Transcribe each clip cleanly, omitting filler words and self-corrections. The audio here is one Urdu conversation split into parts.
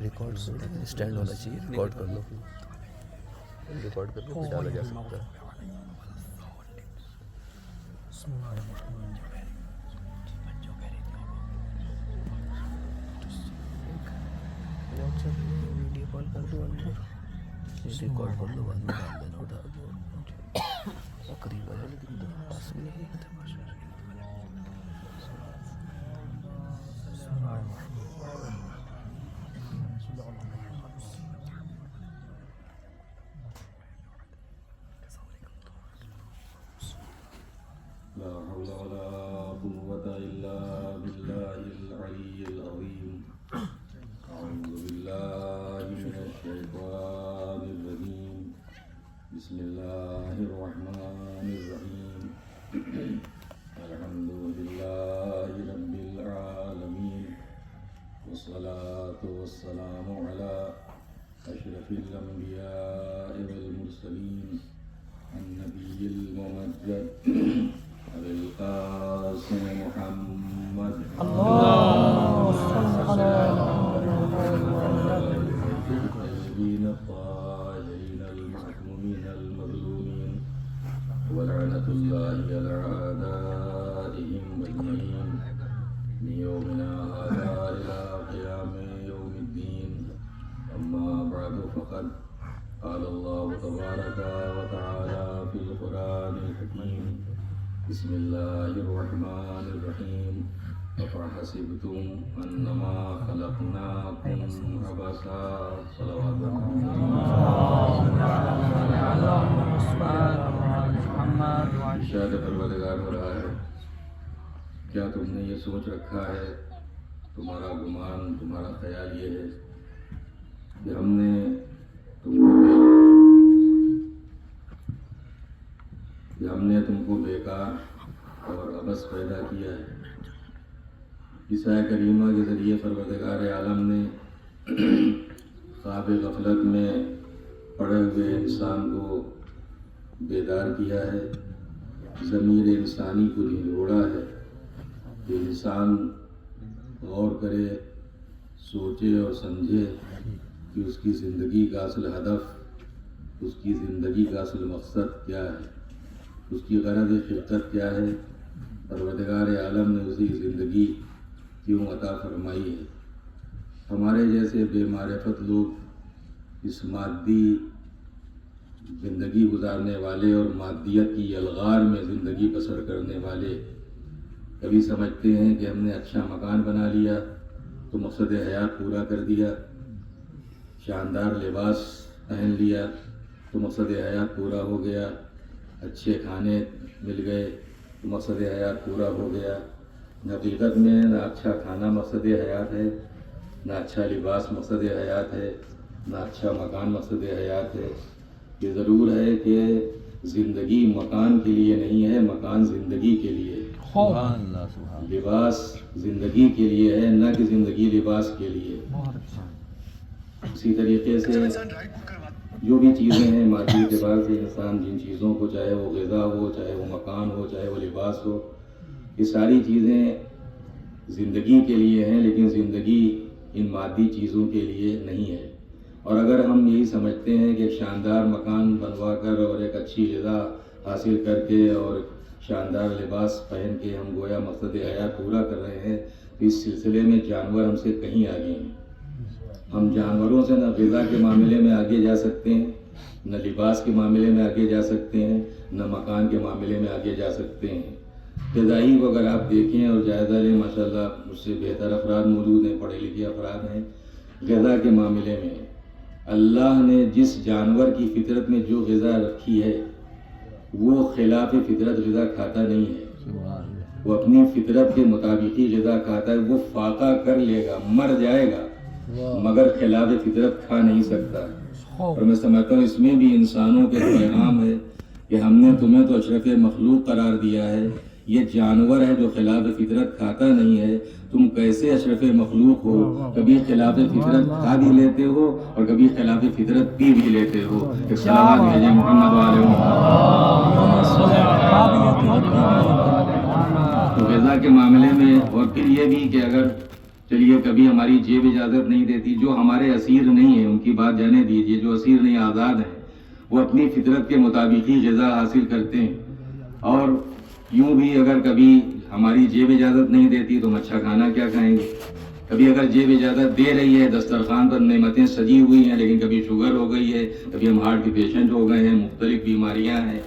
ریکارڈ اسٹینڈ ہونا چاہیے، ریکارڈ کر لو، ریکارڈ کر لو، ڈالا جا سکتا ہے۔ ویڈیو کال کر دو، ریکارڈ کر لو، بعد میں ڈال دینا، اٹھا دو، قریب ہے لیکن پاس میں نہیں ہے۔ لا حول ولا قوة إلا بالله العلي العظيم. أعوذ بالله من الشيطان الرجيم. بسم الله الرحمن الرحيم. الحمد لله رب العالمين، والصلاة والسلام على أشرف الأنبياء والمرسلين، النبي الممجد أبي القاسم محمد الطيبين الطاهرين المعصومين المظلومين، ولعنة الله على أعدائهم أجمعين من يومنا هذا إلى قيام يوم الدين. أما بعد، فقد قال الله تبارك وتعالى في القرآن الحكيم: بسم الله الرحمن الرحيم. أفحسبتم أنما خلقناكم عبثا. صلوات ارشاد پروردگار ہو رہا ہے، کیا تم نے یہ سوچ رکھا ہے، تمہارا گمان، تمہارا خیال یہ ہے کہ ہم نے تم کو بیکار اور عبث پیدا کیا ہے؟ اس آیت کریمہ کے ذریعے پروردگار عالم نے خواب غفلت میں پڑے ہوئے انسان کو بیدار کیا ہے، ضمیر انسانی کو جھنجھوڑا ہے کہ انسان غور کرے، سوچے اور سمجھے کہ اس کی زندگی کا اصل ہدف، اس کی زندگی کا اصل مقصد کیا ہے، اس کی غرض خلقت کیا ہے، پروردگار عالم نے اسی زندگی کیوں عطا فرمائی ہے۔ ہمارے جیسے بے معرفت لوگ اس مادی زندگی گزارنے والے اور مادیت کی یلغار میں زندگی بسر کرنے والے کبھی سمجھتے ہیں کہ ہم نے اچھا مکان بنا لیا تو مقصد حیات پورا کر دیا، شاندار لباس پہن لیا تو مقصد حیات پورا ہو گیا، اچھے کھانے مل گئے تو مقصد حیات پورا ہو گیا۔ حقیقت میں نہ اچھا کھانا مقصد حیات ہے، نہ اچھا لباس مقصد حیات ہے، نہ اچھا مکان مقصد حیات ہے۔ یہ ضرور ہے کہ زندگی مکان کے لیے نہیں ہے، مکان زندگی کے لیے ہے۔ لباس زندگی کے لیے ہے، نہ کہ زندگی لباس کے لیے۔ اسی طریقے سے جو بھی چیزیں ہیں مادی اعتبار سے، انسان جن چیزوں کو، چاہے وہ غذا ہو، چاہے وہ مکان ہو، چاہے وہ لباس ہو، یہ ساری چیزیں زندگی کے لیے ہیں، لیکن زندگی ان مادی چیزوں کے لیے نہیں ہے۔ اور اگر ہم یہی سمجھتے ہیں کہ ایک شاندار مکان بنوا کر اور ایک اچھی غذا حاصل کر کے اور شاندار لباس پہن کے ہم گویا مقصد حیات پورا کر رہے ہیں، تو اس سلسلے میں جانور ہم سے کہیں آگے ہیں۔ ہم جانوروں سے نہ غذا کے معاملے میں آگے جا سکتے ہیں، نہ لباس کے معاملے میں آگے جا سکتے ہیں، نہ مکان کے معاملے میں آگے جا سکتے ہیں۔ غذائی کو اگر آپ دیکھیں اور جائزہ لیں، ماشاءاللہ مجھ سے بہتر افراد موجود ہیں، پڑھے لکھے افراد ہیں، غذا کے معاملے میں اللہ نے جس جانور کی فطرت میں جو غذا رکھی ہے وہ خلاف فطرت غذا کھاتا نہیں ہے، وہ اپنی فطرت کے مطابق ہی غذا کھاتا ہے۔ وہ فاقہ کر لے گا، مر جائے گا، مگر خلاف فطرت کھا نہیں سکتا۔ اور میں سمجھتا ہوں اس میں بھی انسانوں کے پیغام ہے کہ ہم نے تمہیں تو اشرف مخلوق قرار دیا ہے، یہ جانور ہے جو خلاف فطرت کھاتا نہیں ہے، تم کیسے اشرف مخلوق ہو، کبھی خلاف فطرت کھا بھی لیتے ہو اور کبھی خلاف فطرت پی بھی لیتے ہو۔ ایک صلوات بھیجیں محمد والے تو غذا کے معاملے میں، اور پھر یہ بھی کہ اگر چلیے کبھی ہماری جیب اجازت نہیں دیتی، جو ہمارے اسیر نہیں ہیں ان کی بات جانے دیجیے، جو اسیر نہیں آزاد ہیں وہ اپنی فطرت کے مطابق ہی غذا حاصل کرتے ہیں، اور یوں بھی اگر کبھی ہماری جیب اجازت نہیں دیتی تو ہم اچھا کھانا کیا کھائیں گے؟ کبھی اگر جیب اجازت دے رہی ہے، دسترخوان پر نعمتیں سجی ہوئی ہیں، لیکن کبھی شوگر ہو گئی ہے، کبھی ہم ہارٹ کے پیشنٹ ہو گئے ہیں، مختلف بیماریاں ہیں،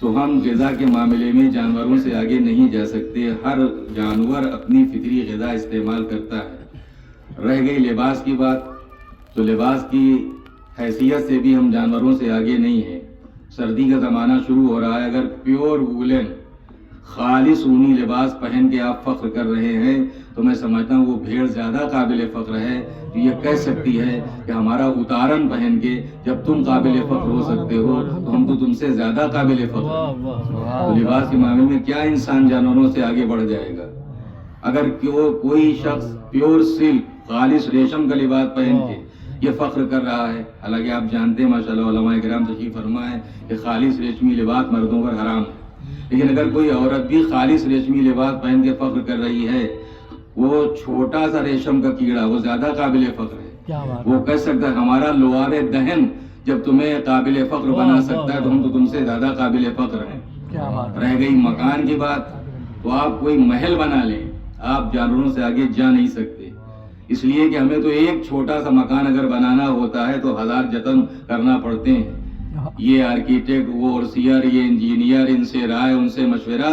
تو ہم غذا کے معاملے میں جانوروں سے آگے نہیں جا سکتے۔ ہر جانور اپنی فطری غذا استعمال کرتا ہے۔ رہ گئی لباس کی بات، تو لباس کی حیثیت سے بھی ہم جانوروں سے آگے نہیں ہیں۔ سردی کا زمانہ شروع ہو رہا ہے، اگر پیور وولن خالص اونی لباس پہن کے آپ فخر کر رہے ہیں تو میں سمجھتا ہوں وہ بھیڑ زیادہ قابل فخر ہے کہ یہ کہہ سکتی ہے کہ ہمارا اتارن پہن کے جب تم قابل فخر ہو سکتے ہو تو ہم تو تم سے زیادہ قابل فخر ہیں۔ تو لباس کے معاملے میں کیا انسان جانوروں سے آگے بڑھ جائے گا؟ اگر کوئی شخص پیور سلک خالص ریشم کا لباس پہن کے یہ فخر کر رہا ہے، حالانکہ آپ جانتے ہیں ماشاءاللہ علماء کرام تشریف فرما ہے کہ خالص ریشمی لباس مردوں پر حرام ہے، لیکن اگر کوئی عورت بھی خالص ریشمی لباس پہن کے فخر کر رہی ہے، وہ چھوٹا سا ریشم کا کیڑا، وہ زیادہ قابل فخر ہے۔ وہ کہہ سکتا ہے ہمارا لوار دہن جب تمہیں قابل فخر بنا سکتا ہے تو ہم تو تم سے زیادہ قابل فخر ہیں۔ رہ گئی مکان کی بات، تو آپ کوئی محل بنا لیں، آپ جانوروں سے آگے جا نہیں سکتے، اس لیے کہ ہمیں تو ایک چھوٹا سا مکان اگر بنانا ہوتا ہے تو 1000 جتن کرنا پڑتے ہیں۔ یہ آرکیٹیکٹ، وہ اورسیئر، یہ انجینئر، ان سے رائے، ان سے مشورہ،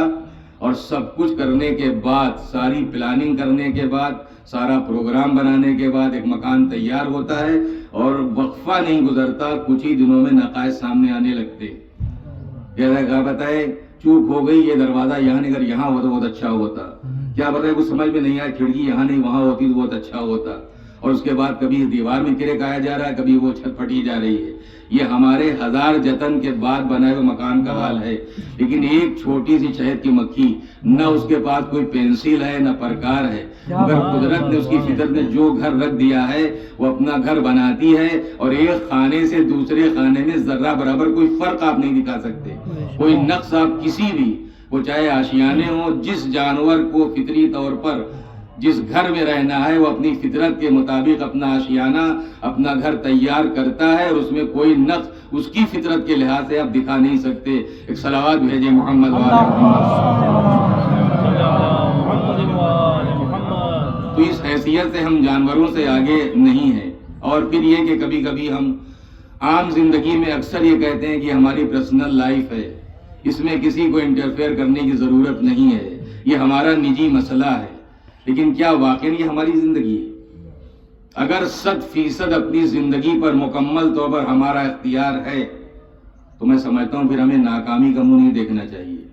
اور سب کچھ کرنے کے بعد، ساری پلاننگ کرنے کے بعد، سارا پروگرام بنانے کے بعد ایک مکان تیار ہوتا ہے، اور وقفہ نہیں گزرتا، کچھ ہی دنوں میں نقائص سامنے آنے لگتے۔ جیسا کہا بتائے چوک ہو گئی، یہ دروازہ یہاں نہیں، اگر یہاں ہوتا بہت اچھا ہوتا، کیا بتائے کچھ سمجھ میں نہیں آیا، کھڑکی یہاں نہیں وہاں ہوتی تو بہت اچھا ہوتا، اور اس کے بعد کبھی دیوار میں کرک آیا جا رہا ہے، کبھی وہ چھت پھٹی جا رہی ہے۔ یہ ہمارے 1000 جتن کے بعد بنائے ہوئے مکان کا حال ہے، لیکن ایک چھوٹی سی شہد کی مکھی، نہ اس کے پاس کوئی پینسل ہے نہ پرکار ہے، مگر قدرت نے اس کی فطرت میں جو گھر رکھ دیا ہے وہ اپنا گھر بناتی ہے، اور ایک خانے سے دوسرے خانے میں ذرہ برابر کوئی فرق آپ نہیں دکھا سکتے، کوئی نقص آپ کسی بھی، وہ چاہے آشیانے ہوں، جس جانور کو فطری طور پر جس گھر میں رہنا ہے وہ اپنی فطرت کے مطابق اپنا آشیانہ، اپنا گھر تیار کرتا ہے، اور اس میں کوئی نقص اس کی فطرت کے لحاظ سے آپ دکھا نہیں سکتے۔ ایک صلوات بھیجیں محمد تو اس حیثیت سے ہم جانوروں سے آگے نہیں ہیں۔ اور پھر یہ کہ کبھی کبھی ہم عام زندگی میں اکثر یہ کہتے ہیں کہ ہماری پرسنل لائف ہے، اس میں کسی کو انٹرفیئر کرنے کی ضرورت نہیں ہے، یہ ہمارا نجی مسئلہ ہے، لیکن کیا واقعی یہ ہماری زندگی ہے؟ اگر 100% اپنی زندگی پر مکمل طور پر ہمارا اختیار ہے تو میں سمجھتا ہوں پھر ہمیں ناکامی کا منہ نہیں دیکھنا چاہیے،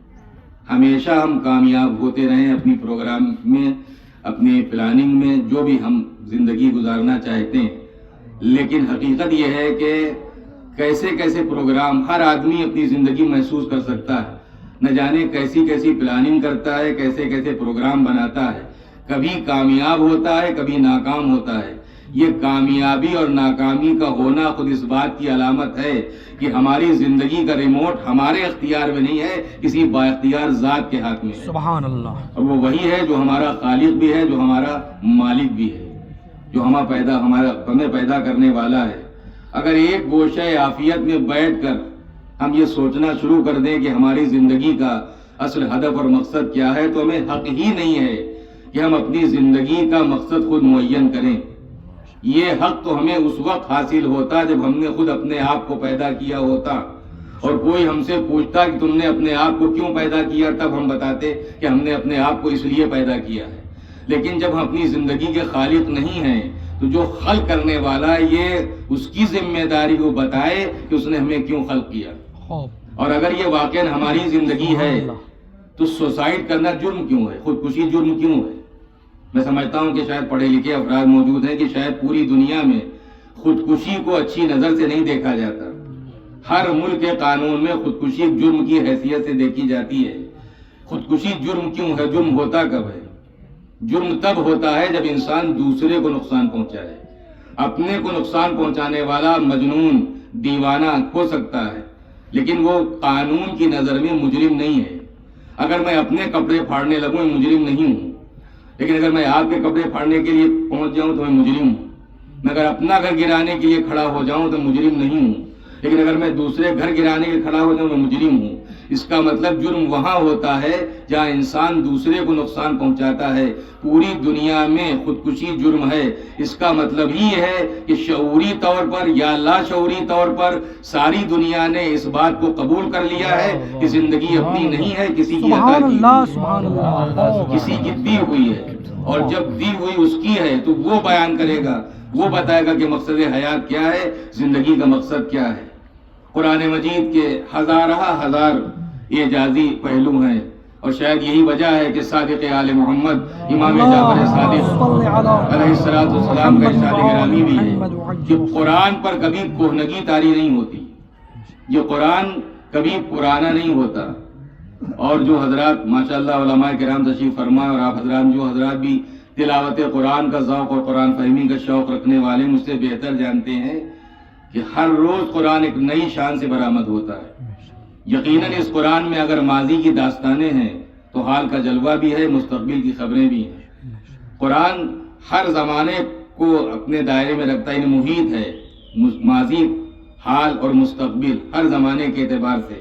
ہمیشہ ہم کامیاب ہوتے رہیں اپنی پروگرام میں، اپنی پلاننگ میں، جو بھی ہم زندگی گزارنا چاہتے ہیں۔ لیکن حقیقت یہ ہے کہ کیسے کیسے پروگرام ہر آدمی اپنی زندگی محسوس کر سکتا ہے، نہ جانے کیسی کیسی پلاننگ کرتا ہے، کیسے کیسے پروگرام بناتا ہے، کبھی کامیاب ہوتا ہے کبھی ناکام ہوتا ہے۔ یہ کامیابی اور ناکامی کا ہونا خود اس بات کی علامت ہے کہ ہماری زندگی کا ریموٹ ہمارے اختیار میں نہیں ہے، کسی با اختیار ذات کے ہاتھ میں ہے۔ سبحان اللہ۔ اور وہ وہی ہے جو ہمارا خالق بھی ہے، جو ہمارا مالک بھی ہے، جو ہمیں پیدا کرنے والا ہے۔ اگر ایک گوشہ عافیت میں بیٹھ کر ہم یہ سوچنا شروع کر دیں کہ ہماری زندگی کا اصل ہدف اور مقصد کیا ہے تو ہمیں حق ہی نہیں ہے کہ ہم اپنی زندگی کا مقصد خود معین کریں۔ یہ حق تو ہمیں اس وقت حاصل ہوتا جب ہم نے خود اپنے آپ کو پیدا کیا ہوتا، اور کوئی ہم سے پوچھتا کہ تم نے اپنے آپ کو کیوں پیدا کیا، تب ہم بتاتے کہ ہم نے اپنے آپ کو اس لیے پیدا کیا ہے۔ لیکن جب ہم اپنی زندگی کے خالق نہیں ہیں تو جو خلق کرنے والا ہے یہ اس کی ذمہ داری کو بتائے کہ اس نے ہمیں کیوں خلق کیا۔ اور اگر یہ واقعاً ہماری زندگی ہے تو سوسائڈ کرنا جرم کیوں ہے، خودکشی جرم کیوں ہے؟ میں سمجھتا ہوں کہ شاید پڑھے لکھے افراد موجود ہیں کہ شاید پوری دنیا میں خودکشی کو اچھی نظر سے نہیں دیکھا جاتا۔ ہر ملک کے قانون میں خودکشی ایک جرم کی حیثیت سے دیکھی جاتی ہے۔ خودکشی جرم کیوں ہے؟ جرم ہوتا کب ہے؟ جرم تب ہوتا ہے جب انسان دوسرے کو نقصان پہنچائے. اپنے کو نقصان پہنچانے والا مجنون دیوانہ ہو سکتا ہے، لیکن وہ قانون کی نظر میں مجرم نہیں ہے. اگر میں اپنے کپڑے پھاڑنے لگوں میں مجرم نہیں ہوں، لیکن اگر میں آپ کے کپڑے پھاڑنے کے لیے پہنچ جاؤں تو میں مجرم ہوں. میں اگر اپنا گھر گرانے کے لیے کھڑا ہو جاؤں تو مجرم نہیں ہوں، لیکن اگر میں دوسرے گھر گرانے کے لیے کھڑا ہو جاؤں تو مجرم ہوں. اس کا مطلب جرم وہاں ہوتا ہے جہاں انسان دوسرے کو نقصان پہنچاتا ہے. پوری دنیا میں خودکشی جرم ہے. اس کا مطلب یہ ہے کہ شعوری طور پر یا لاشعوری طور پر ساری دنیا نے اس بات کو قبول کر لیا ہے کہ زندگی اپنی نہیں ہے، کسی کی عطا کی ہوئی، کسی کی دی ہوئی ہے. اور جب دی ہوئی اس کی ہے تو وہ بیان کرے گا، وہ بتائے گا کہ مقصد حیات کیا ہے، زندگی کا مقصد کیا ہے. قرآن مجید کے ہزار اعجازی پہلو ہیں، اور شاید یہی وجہ ہے کہ صادق آل محمد امام جعفر صادق علیہ السلام کا ارشاد گرامی بھی ہے کہ قرآن پر کبھی کہنگی طاری نہیں ہوتی، یہ قرآن کبھی پرانا نہیں ہوتا. اور جو حضرات ماشاءاللہ علماء کرام تشریف فرمائے، اور آپ حضرات جو حضرات بھی تلاوت قرآن کا ذوق اور قرآن فہمی کا شوق رکھنے والے مجھ سے بہتر جانتے ہیں کہ ہر روز قرآن ایک نئی شان سے برآمد ہوتا ہے. یقیناً اس قرآن میں اگر ماضی کی داستانیں ہیں تو حال کا جلوہ بھی ہے، مستقبل کی خبریں بھی ہیں. قرآن ہر زمانے کو اپنے دائرے میں رکھتا ہے، یعنی محیط ہے، ماضی، حال اور مستقبل ہر زمانے کے اعتبار سے.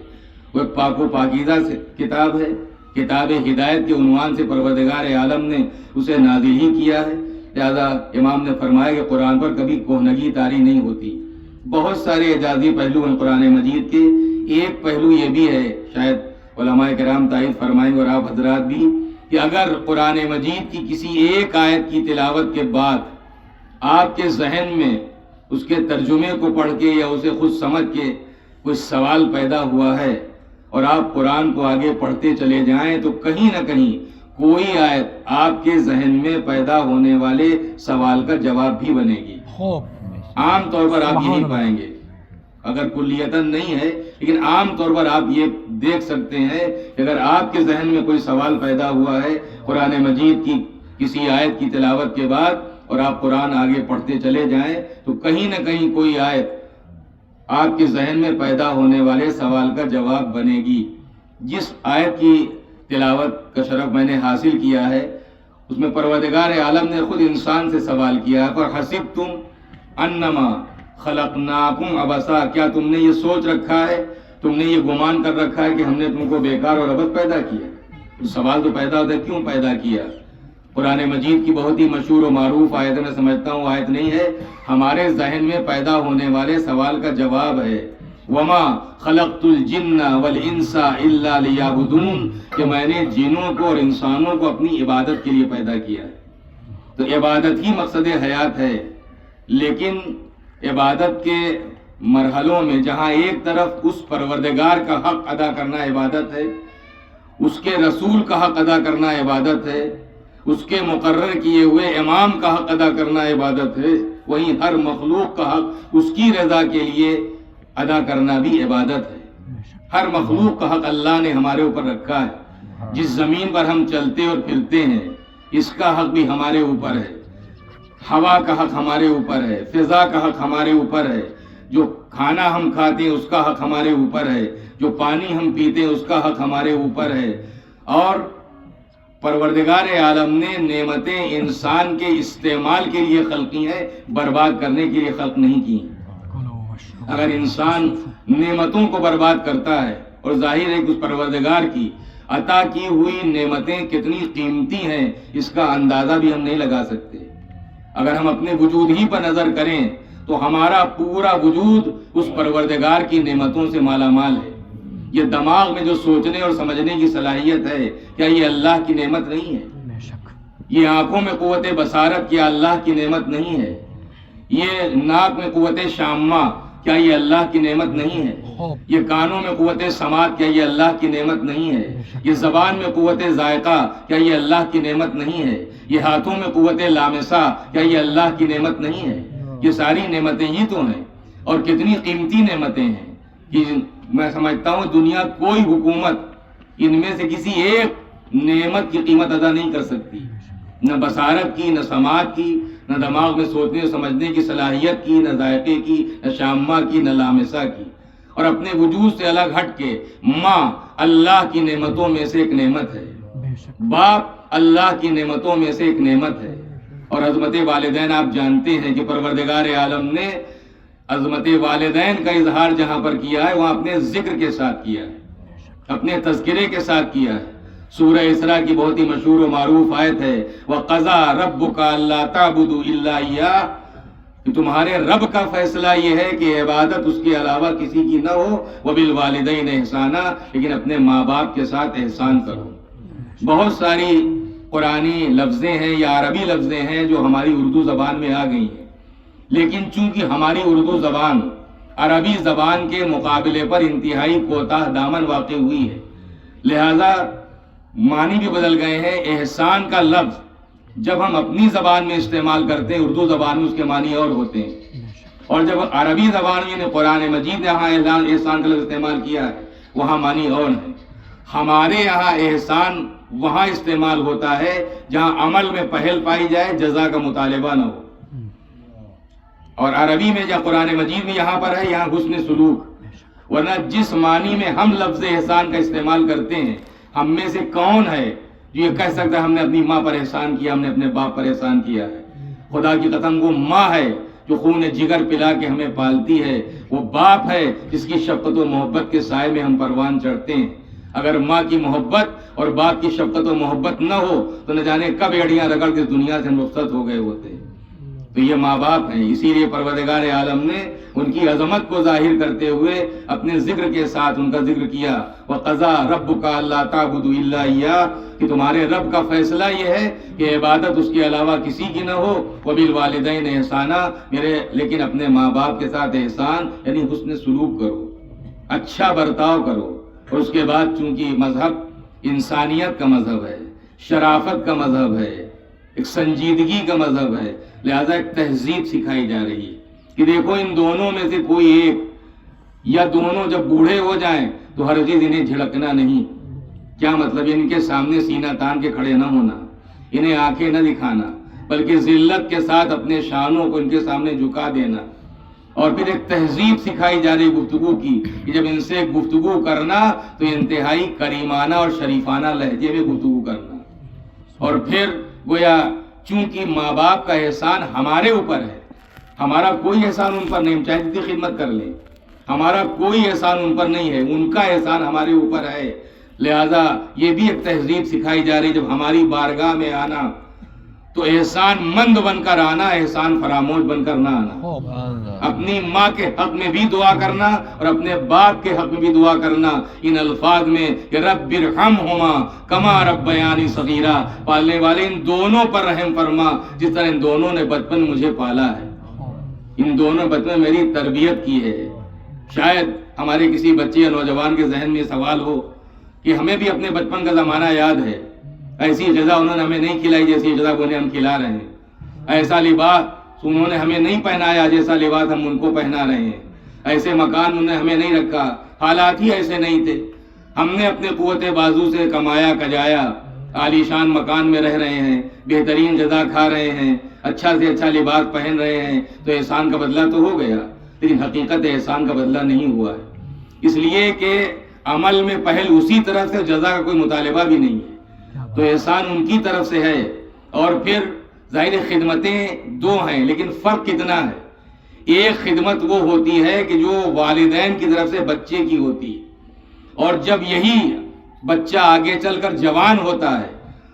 وہ ایک پاک و پاکیزہ سے کتاب ہے، کتاب ہدایت کے عنوان سے پروردگار عالم نے اسے نازل ہی کیا ہے. لہذا امام نے فرمایا کہ قرآن پر کبھی کہنگی طاری نہیں ہوتی. بہت سارے اعجازی پہلو ہیں قرآن مجید کے. ایک پہلو یہ بھی ہے، شاید علماء کرام تائید فرمائیں اور آپ حضرات بھی، کہ اگر قرآن مجید کی کسی ایک آیت کی تلاوت کے بعد آپ کے ذہن میں اس کے ترجمے کو پڑھ کے یا اسے خود سمجھ کے کوئی سوال پیدا ہوا ہے اور آپ قرآن کو آگے پڑھتے چلے جائیں تو کہیں نہ کہیں کوئی آیت آپ کے ذہن میں پیدا ہونے والے سوال کا جواب بھی بنے گی. عام طور پر آپ یہی پائیں گے، اگر کلیتاً نہیں ہے لیکن عام طور پر آپ یہ دیکھ سکتے ہیں کہ اگر آپ کے ذہن میں کوئی سوال پیدا ہوا ہے قرآن مجید کی کسی آیت کی تلاوت کے بعد اور آپ قرآن آگے پڑھتے چلے جائیں تو کہیں نہ کہیں کوئی آیت آپ کے ذہن میں پیدا ہونے والے سوال کا جواب بنے گی. جس آیت کی تلاوت کا شرف میں نے حاصل کیا ہے اس میں پروردگار عالم نے خود انسان سے سوال کیا ہے، فَحَسِبْتُمْ انما خلقناکم عبثا، کیا تم نے یہ سوچ رکھا ہے، تم نے یہ گمان کر رکھا ہے کہ ہم نے تم کو بیکار اور عبث پیدا کیا؟ سوال تو پیدا ہوتا ہے کیوں پیدا کیا. قرآن مجید کی بہت ہی مشہور و معروف آیت میں سمجھتا ہوں آیت نہیں ہے، ہمارے ذہن میں پیدا ہونے والے سوال کا جواب ہے. وما خلقت الجن والانس الا لیعبدون، کہ میں نے جنوں کو اور انسانوں کو اپنی عبادت کے لیے پیدا کیا ہے. تو عبادت ہی مقصد حیات ہے. لیکن عبادت کے مرحلوں میں جہاں ایک طرف اس پروردگار کا حق ادا کرنا عبادت ہے، اس کے رسول کا حق ادا کرنا عبادت ہے، اس کے مقرر کیے ہوئے امام کا حق ادا کرنا عبادت ہے، وہیں ہر مخلوق کا حق اس کی رضا کے لیے ادا کرنا بھی عبادت ہے. ہر مخلوق کا حق اللہ نے ہمارے اوپر رکھا ہے. جس زمین پر ہم چلتے اور پھرتے ہیں اس کا حق بھی ہمارے اوپر ہے، ہوا کا حق ہمارے اوپر ہے، فضا کا حق ہمارے اوپر ہے، جو کھانا ہم کھاتے ہیں اس کا حق ہمارے اوپر ہے، جو پانی ہم پیتے ہیں اس کا حق ہمارے اوپر ہے. اور پروردگار عالم نے نعمتیں انسان کے استعمال کے لیے خلق کی ہیں، برباد کرنے کے لیے خلق نہیں کی ہیں. اگر انسان نعمتوں کو برباد کرتا ہے، اور ظاہر ہے کہ اس پروردگار کی عطا کی ہوئی نعمتیں کتنی قیمتی ہیں اس کا اندازہ بھی ہم نہیں لگا سکتے. اگر ہم اپنے وجود ہی پر نظر کریں تو ہمارا پورا وجود اس پروردگار کی نعمتوں سے مالا مال ہے. یہ دماغ میں جو سوچنے اور سمجھنے کی صلاحیت ہے کیا یہ اللہ کی نعمت نہیں ہے؟ یہ آنکھوں میں قوت بصارت کیا اللہ کی نعمت نہیں ہے؟ یہ ناک میں قوت شامہ کیا یہ اللہ کی نعمت نہیں ہے؟ یہ کانوں میں قوت سماعت کیا یہ اللہ کی نعمت نہیں ہے؟ یہ زبان میں قوت ذائقہ کیا یہ اللہ کی نعمت نہیں ہے؟ یہ ہاتھوں میں قوت لامسہ کیا یہ اللہ کی نعمت نہیں ہے؟ یہ ساری نعمتیں ہی تو ہیں، اور کتنی قیمتی نعمتیں ہیں کہ میں سمجھتا ہوں دنیا کوئی حکومت ان میں سے کسی ایک نعمت کی قیمت ادا نہیں کر سکتی، نہ بصارت کی، نہ سماعت کی، نہ دماغ میں سوچنے سمجھنے کی صلاحیت کی، نہ ذائقے کی، نہ شامہ کی، نہ لامسہ کی۔ اور اپنے وجود سے الگ ہٹ کے ماں اللہ کی نعمتوں میں سے ایک نعمت ہے، باپ اللہ کی نعمتوں میں سے ایک نعمت ہے۔ اور عظمت والدین آپ جانتے ہیں کہ پروردگار عالم نے عظمت والدین کا اظہار جہاں پر کیا ہے وہاں اپنے ذکر کے ساتھ کیا ہے، اپنے تذکرے کے ساتھ کیا ہے۔ سورہ اسراء کی بہت ہی مشہور و معروف آیت ہے، وَقَضَىٰ رَبُّكَ أَلَّا تَعْبُدُوا إِلَّا إِيَّاهُ، کہ تمہارے رب کا فیصلہ یہ ہے کہ عبادت اس کے علاوہ کسی کی نہ ہو، وَبِالْوَالِدَيْنِ إِحْسَانًا، لیکن اپنے ماں باپ کے ساتھ احسان کرو۔ بہت ساری قرآنی لفظیں ہیں یا عربی لفظیں ہیں جو ہماری اردو زبان میں آ گئی ہیں، لیکن چونکہ ہماری اردو زبان عربی زبان کے مقابلے پر انتہائی کوتاہ دامن واقع ہوئی ہے، لہذا معنی بھی بدل گئے ہیں۔ احسان کا لفظ جب ہم اپنی زبان میں استعمال کرتے ہیں اردو زبان میں اس کے معنی اور ہوتے ہیں، اور جب عربی زبان میں قرآن مجید نے یہاں احسان کا لفظ استعمال کیا ہے وہاں معنی اور ہے۔ ہمارے یہاں احسان وہاں استعمال ہوتا ہے جہاں عمل میں پہل پائی جائے، جزا کا مطالبہ نہ ہو، اور عربی میں یا قرآن مجید میں یہاں پر ہے یہاں حسن سلوک۔ ورنہ جس معنی میں ہم لفظ احسان کا استعمال کرتے ہیں، ہم میں سے کون ہے جو یہ کہہ سکتا ہے ہم نے اپنی ماں پر احسان کیا، ہم نے اپنے باپ پر احسان کیا ہے؟ خدا کی قسم وہ ماں ہے جو خون جگر پلا کے ہمیں پالتی ہے، وہ باپ ہے جس کی شفقت و محبت کے سائے میں ہم پروان چڑھتے ہیں۔ اگر ماں کی محبت اور باپ کی شفقت و محبت نہ ہو تو نہ جانے کب ایڑیاں رگڑ کے دنیا سے رخصت ہو گئے ہوتے۔ تو یہ ماں باپ ہیں، اسی لیے پروردگار عالم نے ان کی عظمت کو ظاہر کرتے ہوئے اپنے ذکر کے ساتھ ان کا ذکر کیا، وَقَضَىٰ رَبُّكَ أَلَّا تَعْبُدُوا إِلَّا إِيَّاهُ، کہ تمہارے رب کا فیصلہ یہ ہے کہ عبادت اس کے علاوہ کسی کی نہ ہو، وَبِالْوَالِدَيْنِ إِحْسَانًا، لیکن اپنے ماں باپ کے ساتھ احسان یعنی حسن سلوک کرو، اچھا برتاؤ کرو۔ اور اس کے بعد چونکہ مذہب انسانیت کا مذہب ہے، شرافت کا مذہب ہے، ایک سنجیدگی کا مذہب ہے، لہذا ایک تہذیب سکھائی جا رہی ہے کہ دیکھو ان دونوں میں سے کوئی ایک یا دونوں جب بوڑھے ہو جائیں تو ہرگز انہیں جھڑکنا نہیں۔ کیا مطلب؟ ان کے سامنے سینہ تان کے کھڑے نہ ہونا، انہیں آنکھیں نہ دکھانا، بلکہ ذلت کے ساتھ اپنے شانوں کو ان کے سامنے جھکا دینا۔ اور پھر ایک تہذیب سکھائی جا رہی گفتگو کی کہ جب ان سے گفتگو کرنا تو انتہائی کریمانہ اور شریفانہ لہجے میں گفتگو کرنا۔ اور پھر گویا چونکہ ماں باپ کا احسان ہمارے اوپر ہے، ہمارا کوئی احسان ان پر نہیں، چاہے جتنی خدمت کر لیں، ہمارا کوئی احسان ان پر نہیں ہے، ان کا احسان ہمارے اوپر ہے۔ لہذا یہ بھی ایک تہذیب سکھائی جا رہی، جب ہماری بارگاہ میں آنا تو احسان مند بن کر آنا، احسان فراموش بن کر نہ آنا۔ اپنی ماں کے حق میں بھی دعا کرنا اور اپنے باپ کے حق میں بھی دعا کرنا ان الفاظ میں کہ رب ارحمہما کما ربیانی صغیرا، پالنے والے ان دونوں پر رحم فرما جس طرح ان دونوں نے بچپن مجھے پالا ہے، ان دونوں بچپن میری تربیت کی ہے۔ شاید ہمارے کسی بچے یا نوجوان کے ذہن میں سوال ہو کہ ہمیں بھی اپنے بچپن کا زمانہ یاد ہے، ایسی غذا انہوں نے ہمیں نہیں کھلائی جیسی غذا انہیں ہم کھلا رہے ہیں، ایسا لباس انہوں نے ہمیں نہیں پہنایا جیسا لباس ہم ان کو پہنا رہے ہیں، ایسے مکان انہوں نے ہمیں نہیں رکھا، حالات ہی ایسے نہیں تھے۔ ہم نے اپنے قوت بازو سے کمایا کجایا، عالیشان مکان میں رہ رہے ہیں، بہترین غذا کھا رہے ہیں، اچھا سے اچھا لباس پہن رہے ہیں، تو احسان کا بدلہ تو ہو گیا، لیکن حقیقت احسان کا بدلہ نہیں ہوا ہے، اس لیے کہ عمل میں پہل اسی طرف سے، جزا کا کوئی مطالبہ بھی نہیں ہے، تو احسان ان کی طرف سے ہے۔ اور پھر ظاہر خدمتیں دو ہیں لیکن فرق کتنا ہے؟ ایک خدمت وہ ہوتی ہے کہ جو والدین کی طرف سے بچے کی ہوتی ہے، اور جب یہی بچہ آگے چل کر جوان ہوتا ہے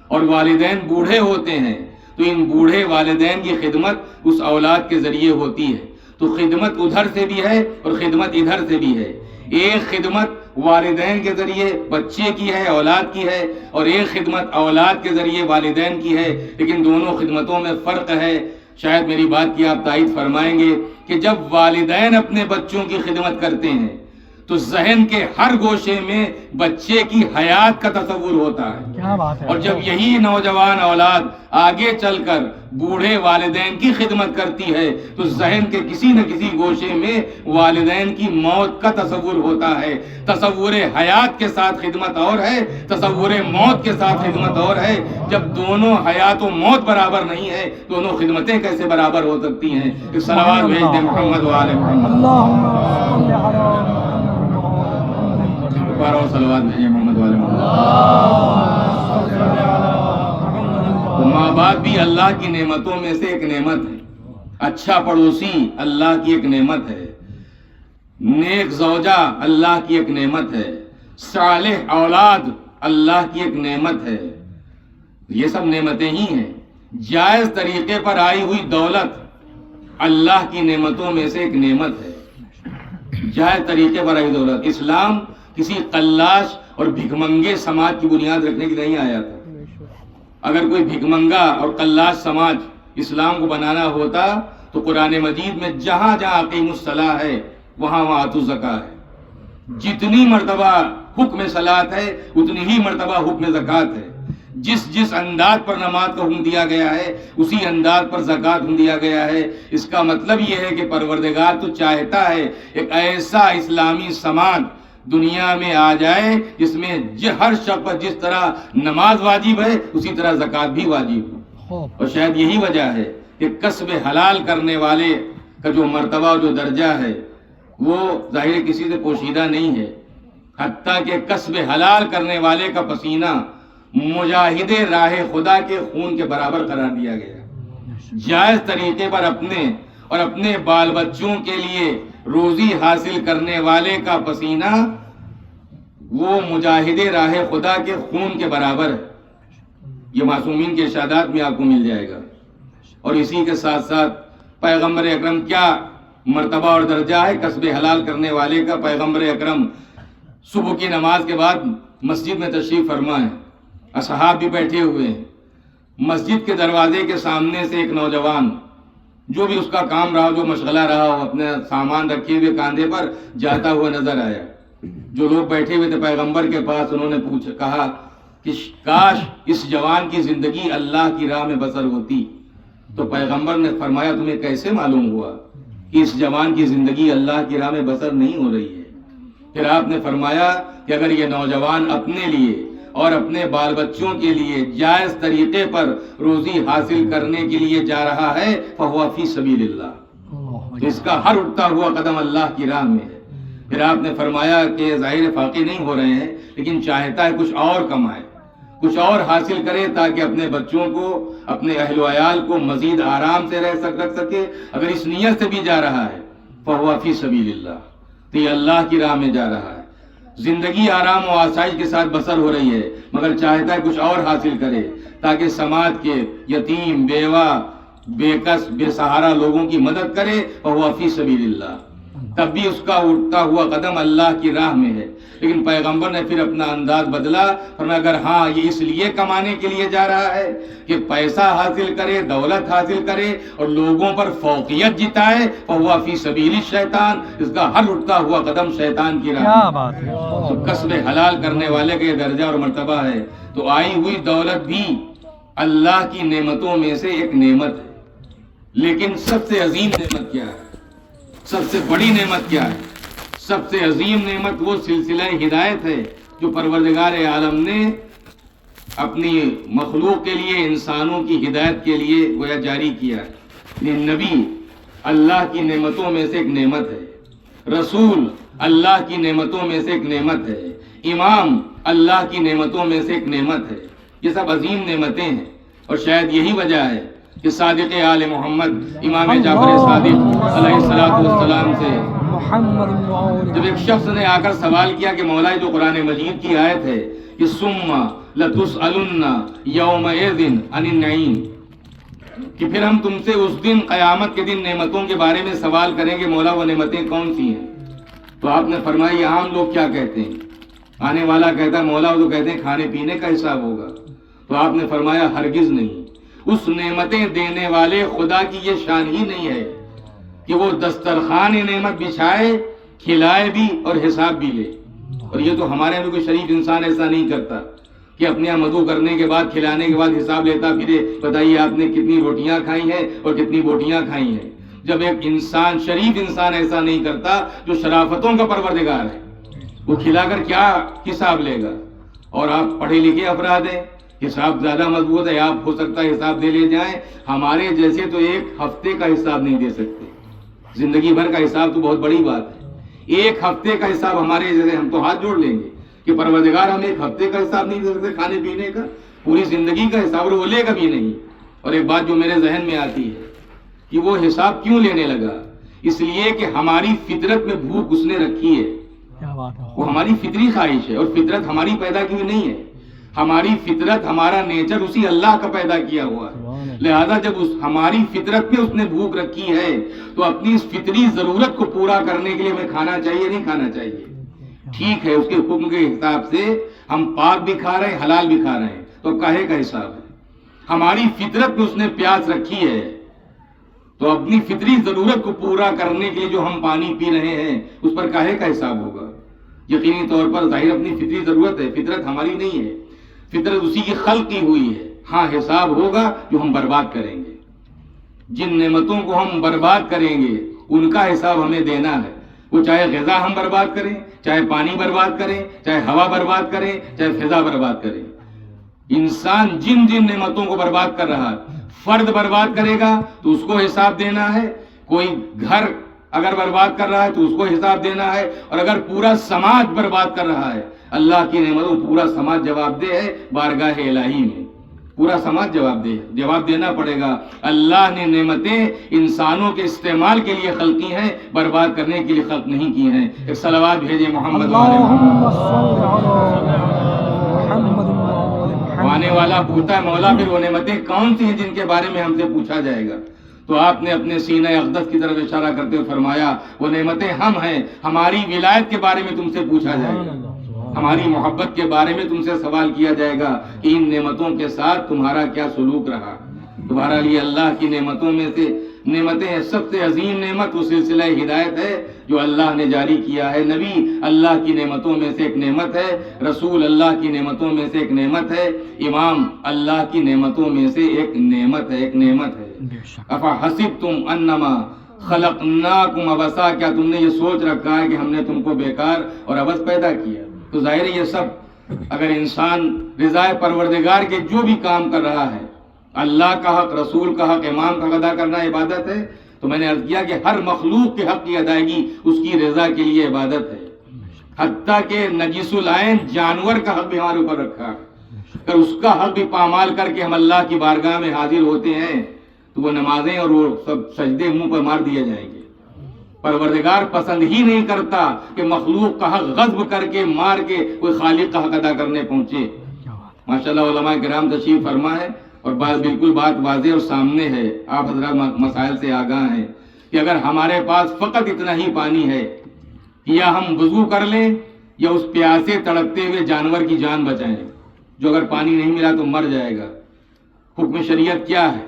اور والدین بوڑھے ہوتے ہیں تو ان بوڑھے والدین کی خدمت اس اولاد کے ذریعے ہوتی ہے، تو خدمت ادھر سے بھی ہے اور خدمت ادھر سے بھی ہے۔ ایک خدمت والدین کے ذریعے بچے کی ہے، اولاد کی ہے، اور ایک خدمت اولاد کے ذریعے والدین کی ہے، لیکن دونوں خدمتوں میں فرق ہے۔ شاید میری بات کی آپ تائید فرمائیں گے کہ جب والدین اپنے بچوں کی خدمت کرتے ہیں تو ذہن کے ہر گوشے میں بچے کی حیات کا تصور ہوتا ہے. کیا بات ہے. اور جب یہی نوجوان اولاد آگے چل کر بوڑھے والدین کی خدمت کرتی ہے تو ذہن کے کسی نہ کسی گوشے میں والدین کی موت کا تصور ہوتا ہے. تصور حیات کے ساتھ خدمت اور ہے، تصور موت کے ساتھ خدمت اور ہے. جب دونوں حیات و موت برابر نہیں ہے، دونوں خدمتیں کیسے برابر ہو سکتی ہیں؟ ایک صلوات بھیج دیں محمد وآل محمد. اللہم صل علی بارہ صلوات بھیجیں محمد وآل محمد. تو ماں باپ بھی اللہ کی نعمتوں میں سے ایک نعمت ہے. اچھا پڑوسی اللہ کی ایک نعمت ہے. نیک زوجہ اللہ کی ایک نعمت ہے. صالح اولاد اللہ کی ایک نعمت ہے. یہ سب نعمتیں ہی ہیں. جائز طریقے پر آئی ہوئی دولت اللہ کی نعمتوں میں سے ایک نعمت ہے. جائز طریقے پر آئی دولت. اسلام کسی قلاش اور بھکمنگے سماج کی بنیاد رکھنے کی نہیں آیا تھا. اگر کوئی بھکمنگا اور قلاش سماج اسلام کو بنانا ہوتا تو قرآن مجید میں جہاں جہاں اقیم الصلاۃ ہے وہاں آتوا الزکاۃ ہے. جتنی مرتبہ حکم صلاۃ ہے اتنی ہی مرتبہ حکم زکوٰۃ ہے. جس انداز پر نماز کا حکم دیا گیا ہے اسی انداز پر زکوٰۃ حکم دیا گیا ہے. اس کا مطلب یہ ہے کہ پروردگار تو چاہتا ہے ایک ایسا اسلامی سماج دنیا میں آ جائے جس میں ہر شخص پر جس طرح نماز واجب ہے اسی طرح زکوٰۃ بھی واجب ہو. اور شاید یہی وجہ ہے کہ کسب حلال کرنے والے کا جو مرتبہ اور جو درجہ ہے وہ ظاہر کسی سے پوشیدہ نہیں ہے. حتیٰ کہ کسب حلال کرنے والے کا پسینہ مجاہد راہ خدا کے خون کے برابر قرار دیا گیا. جائز طریقے پر اپنے اور اپنے بال بچوں کے لیے روزی حاصل کرنے والے کا پسینہ وہ مجاہد راہ خدا کے خون کے برابر ہے. یہ معصومین کے ارشادات میں آپ کو مل جائے گا. اور اسی کے ساتھ ساتھ پیغمبر اکرم کیا مرتبہ اور درجہ ہے کسب حلال کرنے والے کا. پیغمبر اکرم صبح کی نماز کے بعد مسجد میں تشریف فرما ہے. اصحاب بھی بیٹھے ہوئے ہیں. مسجد کے دروازے کے سامنے سے ایک نوجوان جو بھی اس کا کام رہا جو مشغلہ رہا وہ اپنے سامان رکھے ہوئے کاندھے پر جاتا ہوا نظر آیا. جو لوگ بیٹھے ہوئے تھے پیغمبر کے پاس انہوں نے کہا کہ کاش اس جوان کی زندگی اللہ کی راہ میں بسر ہوتی. تو پیغمبر نے فرمایا تمہیں کیسے معلوم ہوا کہ اس جوان کی زندگی اللہ کی راہ میں بسر نہیں ہو رہی ہے؟ پھر آپ نے فرمایا کہ اگر یہ نوجوان اپنے لیے اور اپنے بال بچوں کے لیے جائز طریقے پر روزی حاصل کرنے کے لیے جا رہا ہے فہو فی سبیل اللہ، اس کا ہر اٹھتا ہوا قدم اللہ کی راہ میں ہے. پھر آپ نے فرمایا کہ ظاہر فاقے نہیں ہو رہے ہیں لیکن چاہتا ہے کچھ اور کمائے، کچھ اور حاصل کرے تاکہ اپنے بچوں کو اپنے اہل و عیال کو مزید آرام سے رکھ سکے. اگر اس نیت سے بھی جا رہا ہے فہو فی سبیل اللہ، تو یہ اللہ کی راہ میں جا رہا ہے. زندگی آرام و آسائش کے ساتھ بسر ہو رہی ہے مگر چاہتا ہے کچھ اور حاصل کرے تاکہ سماج کے یتیم، بیوہ، بے کس، بے سہارا لوگوں کی مدد کرے فہو فی سبیل اللہ. تب بھی اس کا اٹھتا ہوا قدم اللہ کی راہ میں ہے. لیکن پیغمبر نے پھر اپنا انداز بدلا. فرمایا اگر ہاں یہ اس لیے کمانے کے لیے جا رہا ہے کہ پیسہ حاصل کرے، دولت حاصل کرے اور لوگوں پر فوقیت جتائے فہو فی سبیل الشیطان، اس کا ہر اٹھتا ہوا قدم شیطان کی راہ. کیا بات ہے. تو کسب حلال کرنے والے کا یہ درجہ اور مرتبہ ہے. تو آئی ہوئی دولت بھی اللہ کی نعمتوں میں سے ایک نعمت ہے. لیکن سب سے عظیم نعمت کیا ہے؟ سب سے بڑی نعمت کیا ہے؟ سب سے عظیم نعمت وہ سلسلہ ہدایت ہے جو پروردگار عالم نے اپنی مخلوق کے لیے، انسانوں کی ہدایت کے لیے گویا جاری کیا ہے. یہ نبی اللہ کی نعمتوں میں سے ایک نعمت ہے. رسول اللہ کی نعمتوں میں سے ایک نعمت ہے. امام اللہ کی نعمتوں میں سے ایک نعمت ہے. یہ سب عظیم نعمتیں ہیں. اور شاید یہی وجہ ہے کہ صادق آل محمد امام جعفر صادق علیہ السلام سے جب ایک شخص نے آ کر سوال کیا کہ مولا جو قرآن مجید کی آیت ہے کہ ثم لتسألن یومئذ عن النعیم، کہ پھر ہم تم سے اس دن قیامت کے دن نعمتوں کے بارے میں سوال کریں گے، مولا وہ نعمتیں کون سی ہیں؟ تو آپ نے فرمایا یہ عام لوگ کیا کہتے ہیں؟ آنے والا کہتا ہے مولا وہ تو کہتے ہیں کھانے پینے کا حساب ہوگا. تو آپ نے فرمایا ہرگز نہیں. اس نعمتیں دینے والے خدا کی یہ شان ہی نہیں ہے کہ وہ دسترخوان نعمت بچھائے کھلائے بھی اور حساب بھی لے. اور یہ تو ہمارے یہاں کوئی شریف انسان ایسا نہیں کرتا کہ اپنے یہاں وضو کرنے کے بعد کھلانے کے بعد حساب لیتا پھرے بتائیے آپ نے کتنی روٹیاں کھائی ہیں اور کتنی بوٹیاں کھائی ہیں. جب ایک انسان شریف انسان ایسا نہیں کرتا جو شرافتوں کا پروردگار ہے وہ کھلا کر کیا حساب لے گا. اور آپ پڑھے لکھے افراد ہیں, حساب زیادہ مضبوط ہے, آپ ہو سکتا ہے حساب دے لے جائیں. ہمارے جیسے تو ایک ہفتے کا حساب نہیں دے سکتے, زندگی بھر کا حساب تو بہت بڑی بات ہے. ایک ہفتے کا حساب ہمارے جیسے ہم تو ہاتھ جوڑ لیں گے کہ پروردگار ہم ایک ہفتے کا حساب نہیں دے سکتے کھانے پینے کا, پوری زندگی کا حساب, اور وہ لے گا بھی نہیں. اور ایک بات جو میرے ذہن میں آتی ہے کہ وہ حساب کیوں لینے لگا, اس لیے کہ ہماری فطرت میں بھوک اس نے رکھی ہے. وہ ہماری فطری خواہش ہے, اور فطرت ہماری پیدا کی ہوئی نہیں ہے. ہماری فطرت, ہمارا نیچر اسی اللہ کا پیدا کیا ہوا ہے. لہذا جب ہماری فطرت میں اس نے بھوک رکھی ہے تو اپنی اس فطری ضرورت کو پورا کرنے کے لیے ہمیں کھانا چاہیے نہیں کھانا چاہیے. ٹھیک ہے, اس کے حکم کے حساب سے ہم پاک بھی کھا رہے ہیں, حلال بھی کھا رہے ہیں, تو کاہے کا حساب ہے. ہماری فطرت میں اس نے پیاس رکھی ہے تو اپنی فطری ضرورت کو پورا کرنے کے لیے جو ہم پانی پی رہے ہیں اس پر کاہے کا حساب ہوگا. یقینی طور پر ظاہر اپنی فطری ضرورت ہے, فطرت ہماری نہیں ہے, فطرت اسی کی خلق کی ہوئی ہے. ہاں حساب ہوگا جو ہم برباد کریں گے. جن نعمتوں کو ہم برباد کریں گے ان کا حساب ہمیں دینا ہے. وہ چاہے غذا ہم برباد کریں, چاہے پانی برباد کریں, چاہے ہوا برباد کریں, چاہے فضا برباد کریں. انسان جن جن نعمتوں کو برباد کر رہا ہے, فرد برباد کرے گا تو اس کو حساب دینا ہے. کوئی گھر اگر برباد کر رہا ہے تو اس کو حساب دینا ہے. اور اگر پورا سماج برباد کر رہا ہے, اللہ کی نعمتوں پورا سماج جواب دہ ہے بارگاہ الہی میں. پورا سماج جواب دینا پڑے گا. اللہ نے نعمتیں انسانوں کے استعمال کے لیے خلق کی ہیں, برباد کرنے کے لیے خلق نہیں کی ہیں. ایک صلوات بھیجے محمد آنے والا پوچھتا ہے مولا پھر وہ نعمتیں کون سی ہیں جن کے بارے میں ہم سے پوچھا جائے گا. تو آپ نے اپنے سینہ اقدس کی طرف اشارہ کرتے ہوئے فرمایا وہ نعمتیں ہم ہیں, ہماری ولایت کے بارے میں تم سے پوچھا جائے گا, ہماری محبت کے بارے میں تم سے سوال کیا جائے گا کہ ان نعمتوں کے ساتھ تمہارا کیا سلوک رہا. تمہارا لیے اللہ کی نعمتوں میں سے نعمتیں سب سے عظیم نعمت وہ سلسلہ ہدایت ہے جو اللہ نے جاری کیا ہے. نبی اللہ کی نعمتوں میں سے ایک نعمت ہے, رسول اللہ کی نعمتوں میں سے ایک نعمت ہے, امام اللہ کی نعمتوں میں سے ایک نعمت ہے. افا حسبتم انما خلقناکم عبثا, کیا تم نے یہ سوچ رکھا ہے کہ ہم نے تم کو بیکار اور عبث پیدا کیا. تو ظاہر ہے یہ سب اگر انسان رضا پروردگار کے جو بھی کام کر رہا ہے, اللہ کا حق, رسول کا حق, امام کا ادا کرنا عبادت ہے. تو میں نے عرض کیا کہ ہر مخلوق کے حق کی ادائیگی اس کی رضا کے لیے عبادت ہے. حتیٰ کہ نجیس العین جانور کا حق بھی ہمارے اوپر رکھا ہے. اگر اس کا حق بھی پامال کر کے ہم اللہ کی بارگاہ میں حاضر ہوتے ہیں تو وہ نمازیں اور وہ سب سجدے منہ پر مار دیے جائیں گے. پروردگار پسند ہی نہیں کرتا کہ مخلوق کا حق غصب کر کے مار کے کوئی خالق کا حق ادا کرنے پہنچے. ماشاءاللہ علماء کرام تشریف فرما ہے اور بالکل بات واضح اور سامنے ہے. آپ حضرات مسائل سے آگاہ ہیں کہ اگر ہمارے پاس فقط اتنا ہی پانی ہے یا ہم وضو کر لیں یا اس پیاسے تڑپتے ہوئے جانور کی جان بچائیں جو اگر پانی نہیں ملا تو مر جائے گا. حکم شریعت کیا ہے؟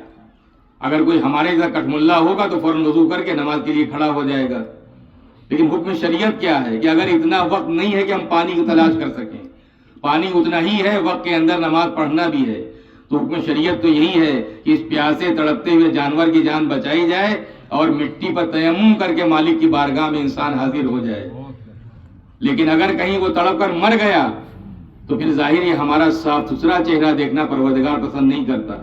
اگر کوئی ہمارے جیسا کٹ ملا ہوگا تو فوراً وضو کر کے نماز کے لیے کھڑا ہو جائے گا. لیکن حکم شریعت کیا ہے کہ اگر اتنا وقت نہیں ہے کہ ہم پانی کی تلاش کر سکیں, پانی اتنا ہی ہے, وقت کے اندر نماز پڑھنا بھی ہے, تو حکم شریعت تو یہی ہے کہ اس پیاسے تڑپتے ہوئے جانور کی جان بچائی جائے اور مٹی پر تیمم کر کے مالک کی بارگاہ میں انسان حاضر ہو جائے. لیکن اگر کہیں وہ تڑپ کر مر گیا تو پھر ظاہر یہ ہمارا صاف ستھرا چہرہ دیکھنا پروردگار پسند نہیں کرتا.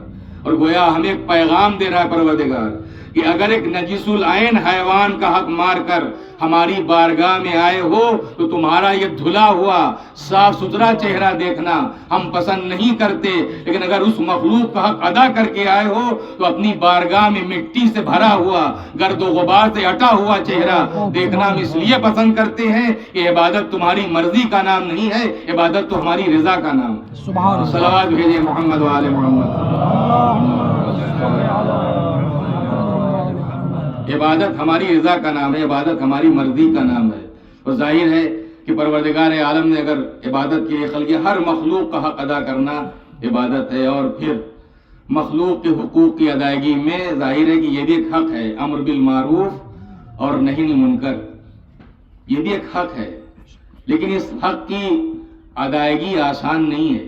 اور گویا ہمیں ایک پیغام دے رہا ہے پروردگار کہ اگر ایک نجیس العین حیوان کا حق مار کر ہماری بارگاہ میں آئے ہو تو تمہارا یہ دھلا ہوا صاف ستھرا چہرہ دیکھنا ہم پسند نہیں کرتے. لیکن اگر اس مخلوق کا حق ادا کر کے آئے ہو تو اپنی بارگاہ میں مٹی سے بھرا ہوا, گرد و غبار سے اٹا ہوا چہرہ دیکھنا ہم اس لیے پسند کرتے ہیں کہ عبادت تمہاری مرضی کا نام نہیں ہے, عبادت تو ہماری رضا کا نام ہے. صلوات بھیجے محمد و آل محمد. عبادت ہماری رضا کا نام ہے, عبادت ہماری مرضی کا نام ہے. اور ظاہر ہے کہ پروردگار عالم نے اگر عبادت کے لیے خلق کیا, ہر مخلوق کا حق ادا کرنا عبادت ہے. اور پھر مخلوق کے حقوق کی ادائیگی میں ظاہر ہے کہ یہ بھی ایک حق ہے, امر بالمعروف اور نہی عن المنکر. یہ بھی ایک حق ہے، لیکن اس حق کی ادائیگی آسان نہیں ہے۔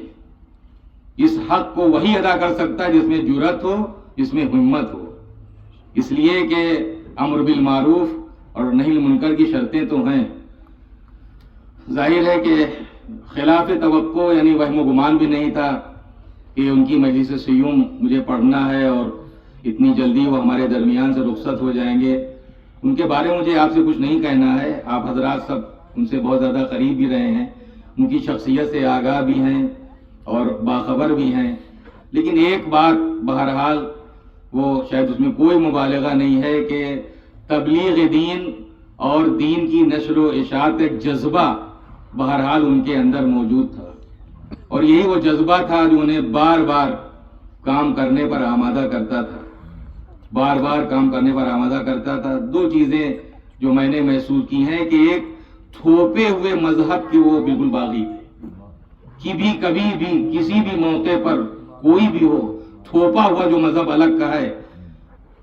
اس حق کو وہی ادا کر سکتا ہے جس میں جرأت ہو، جس میں ہمت ہو۔ اس لیے کہ امر بالمعروف اور نہی المنکر کی شرطیں تو ہیں۔ ظاہر ہے کہ خلاف توقع یعنی وہم و گمان بھی نہیں تھا کہ ان کی مجلس سیوم مجھے پڑھنا ہے اور اتنی جلدی وہ ہمارے درمیان سے رخصت ہو جائیں گے۔ ان کے بارے میں مجھے آپ سے کچھ نہیں کہنا ہے، آپ حضرات سب ان سے بہت زیادہ قریب بھی رہے ہیں، ان کی شخصیت سے آگاہ بھی ہیں اور باخبر بھی ہیں، لیکن ایک بات بہرحال وہ شاید اس میں کوئی مبالغہ نہیں ہے کہ تبلیغ دین اور دین کی نشر و اشاعت ایک جذبہ بہرحال ان کے اندر موجود تھا، اور یہی وہ جذبہ تھا جو انہیں بار بار کام کرنے پر آمادہ کرتا تھا، بار بار کام کرنے پر آمادہ کرتا تھا۔ دو چیزیں جو میں نے محسوس کی ہیں کہ ایک تھوپے ہوئے مذہب کے وہ بالکل باغی تھے کہ بھی کبھی بھی کسی بھی موقع پر کوئی بھی ہو، تھوپا ہوا جو مذہب الگ کا ہے،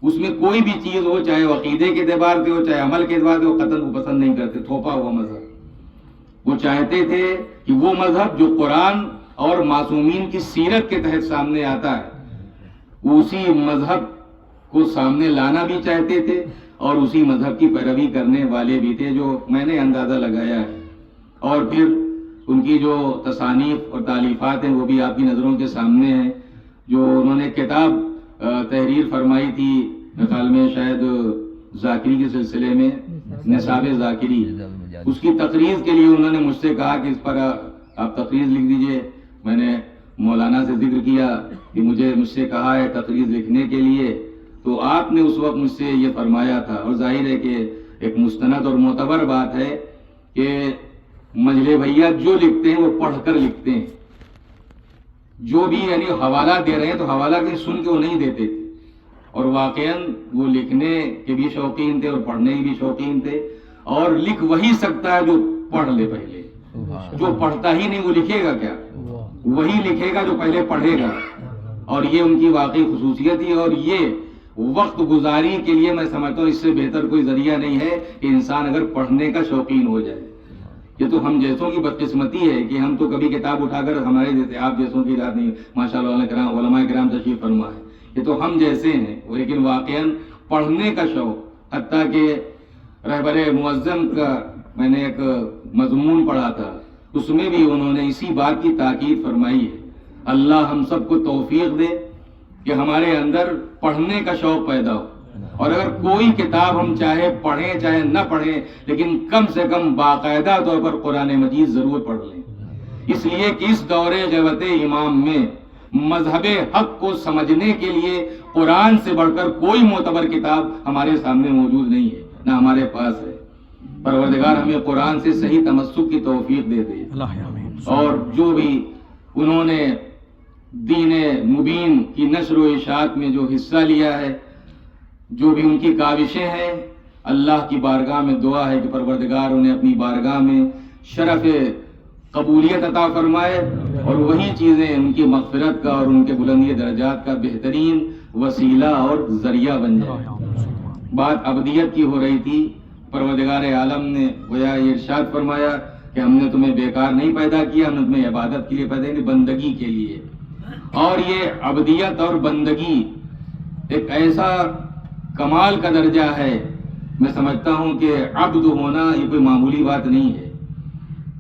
اس میں کوئی بھی چیز ہو، چاہے وہ عقیدے کے اعتبار سے ہو چاہے عمل کے اعتبار سے ہو، قطعاً وہ پسند نہیں کرتے تھوپا ہوا مذہب۔ وہ چاہتے تھے کہ وہ مذہب جو قرآن اور معصومین کی سیرت کے تحت سامنے آتا ہے، اسی مذہب کو سامنے لانا بھی چاہتے تھے اور اسی مذہب کی پیروی کرنے والے بھی تھے، جو میں نے اندازہ لگایا ہے۔ اور پھر ان کی جو تصانیف اور تالیفات ہیں وہ بھی آپ کی نظروں کے سامنے ہیں۔ جو انہوں نے کتاب تحریر فرمائی تھی میرے خیال میں شاید ذاکری کے سلسلے میں، نصاب ذاکری، اس کی تقریر کے لیے انہوں نے مجھ سے کہا کہ اس پر آپ تقریر لکھ دیجئے۔ میں نے مولانا سے ذکر کیا کہ مجھ سے کہا ہے تقریر لکھنے کے لیے، تو آپ نے اس وقت مجھ سے یہ فرمایا تھا، اور ظاہر ہے کہ ایک مستند اور معتبر بات ہے کہ مجلے بھیا جو لکھتے ہیں وہ پڑھ کر لکھتے ہیں، جو بھی یعنی حوالہ دے رہے ہیں تو حوالہ کہیں سن کے وہ نہیں دیتے تھے، اور واقعاً وہ لکھنے کے بھی شوقین تھے اور پڑھنے کے بھی شوقین تھے، اور لکھ وہی سکتا ہے جو پڑھ لے پہلے، جو پڑھتا ہی نہیں وہ لکھے گا کیا؟ وہی لکھے گا جو پہلے پڑھے گا، اور یہ ان کی واقعی خصوصیت ہی، اور یہ وقت گزاری کے لیے میں سمجھتا ہوں اس سے بہتر کوئی ذریعہ نہیں ہے کہ انسان اگر پڑھنے کا شوقین ہو جائے۔ یہ تو ہم جیسوں کی بدقسمتی ہے کہ ہم تو کبھی کتاب اٹھا کر ہمارے جیسے آپ جیسوں کی رات نہیں، ماشاءاللہ علماء کرام تشریف فرما ہے، یہ تو ہم جیسے ہیں، لیکن واقعاً پڑھنے کا شوق، حتیٰ کہ رہبر معظم کا میں نے ایک مضمون پڑھا تھا، اس میں بھی انہوں نے اسی بات کی تاکید فرمائی ہے۔ اللہ ہم سب کو توفیق دے کہ ہمارے اندر پڑھنے کا شوق پیدا ہو، اور اگر کوئی کتاب ہم چاہے پڑھیں چاہے نہ پڑھیں، لیکن کم سے کم باقاعدہ طور پر قرآن مجید ضرور پڑھ لیں، اس لیے کہ اس دور غیبت امام میں مذہب حق کو سمجھنے کے لیے قرآن سے بڑھ کر کوئی معتبر کتاب ہمارے سامنے موجود نہیں ہے، نہ ہمارے پاس ہے۔ پروردگار ہمیں قرآن سے صحیح تمسک کی توفیق دے دے، اور جو بھی انہوں نے دین مبین کی نشر و اشاعت میں جو حصہ لیا ہے، جو بھی ان کی کاوشیں ہیں، اللہ کی بارگاہ میں دعا ہے کہ پروردگار انہیں اپنی بارگاہ میں شرف قبولیت عطا فرمائے، اور وہی چیزیں ان کی مغفرت کا اور ان کے بلندی درجات کا بہترین وسیلہ اور ذریعہ بن جائے۔ بات ابدیت کی ہو رہی تھی، پروردگار عالم نے گویا یہ ارشاد فرمایا کہ ہم نے تمہیں بیکار نہیں پیدا کیا، ہم نے تمہیں عبادت کے لیے پیدا کیا، بندگی کے لیے۔ اور یہ عبدیت اور بندگی ایک ایسا کمال کا درجہ ہے، میں سمجھتا ہوں کہ عبد ہونا یہ کوئی معمولی بات نہیں ہے،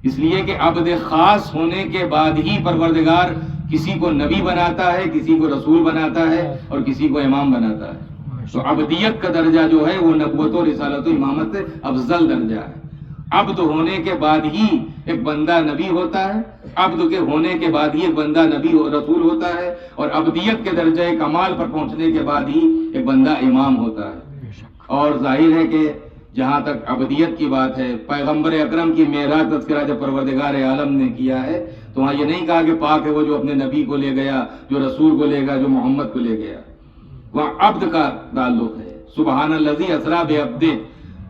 اس لیے کہ عبد خاص ہونے کے بعد ہی پروردگار کسی کو نبی بناتا ہے، کسی کو رسول بناتا ہے اور کسی کو امام بناتا ہے۔ تو عبدیت کا درجہ جو ہے وہ نبوت و رسالت و امامت سے افضل درجہ ہے۔ عبد ہونے کے بعد ہی ایک بندہ نبی ہوتا ہے، عبد کے ہونے کے بعد ہی ایک بندہ نبی و رسول ہوتا ہے، اور عبدیت کے درجہ کمال پر پہنچنے کے بعد ہی ایک بندہ امام ہوتا ہے۔ اور ظاہر ہے کہ جہاں تک عبدیت کی بات ہے، پیغمبر اکرم کی معراج تذکرہ جب پروردگار عالم نے کیا ہے تو وہاں یہ نہیں کہا کہ پاک ہے وہ جو اپنے نبی کو لے گیا، جو رسول کو لے گیا، جو محمد کو لے گیا، وہاں عبد کا تعلق ہے۔ سبحان الذی اسریٰ بعبدہ،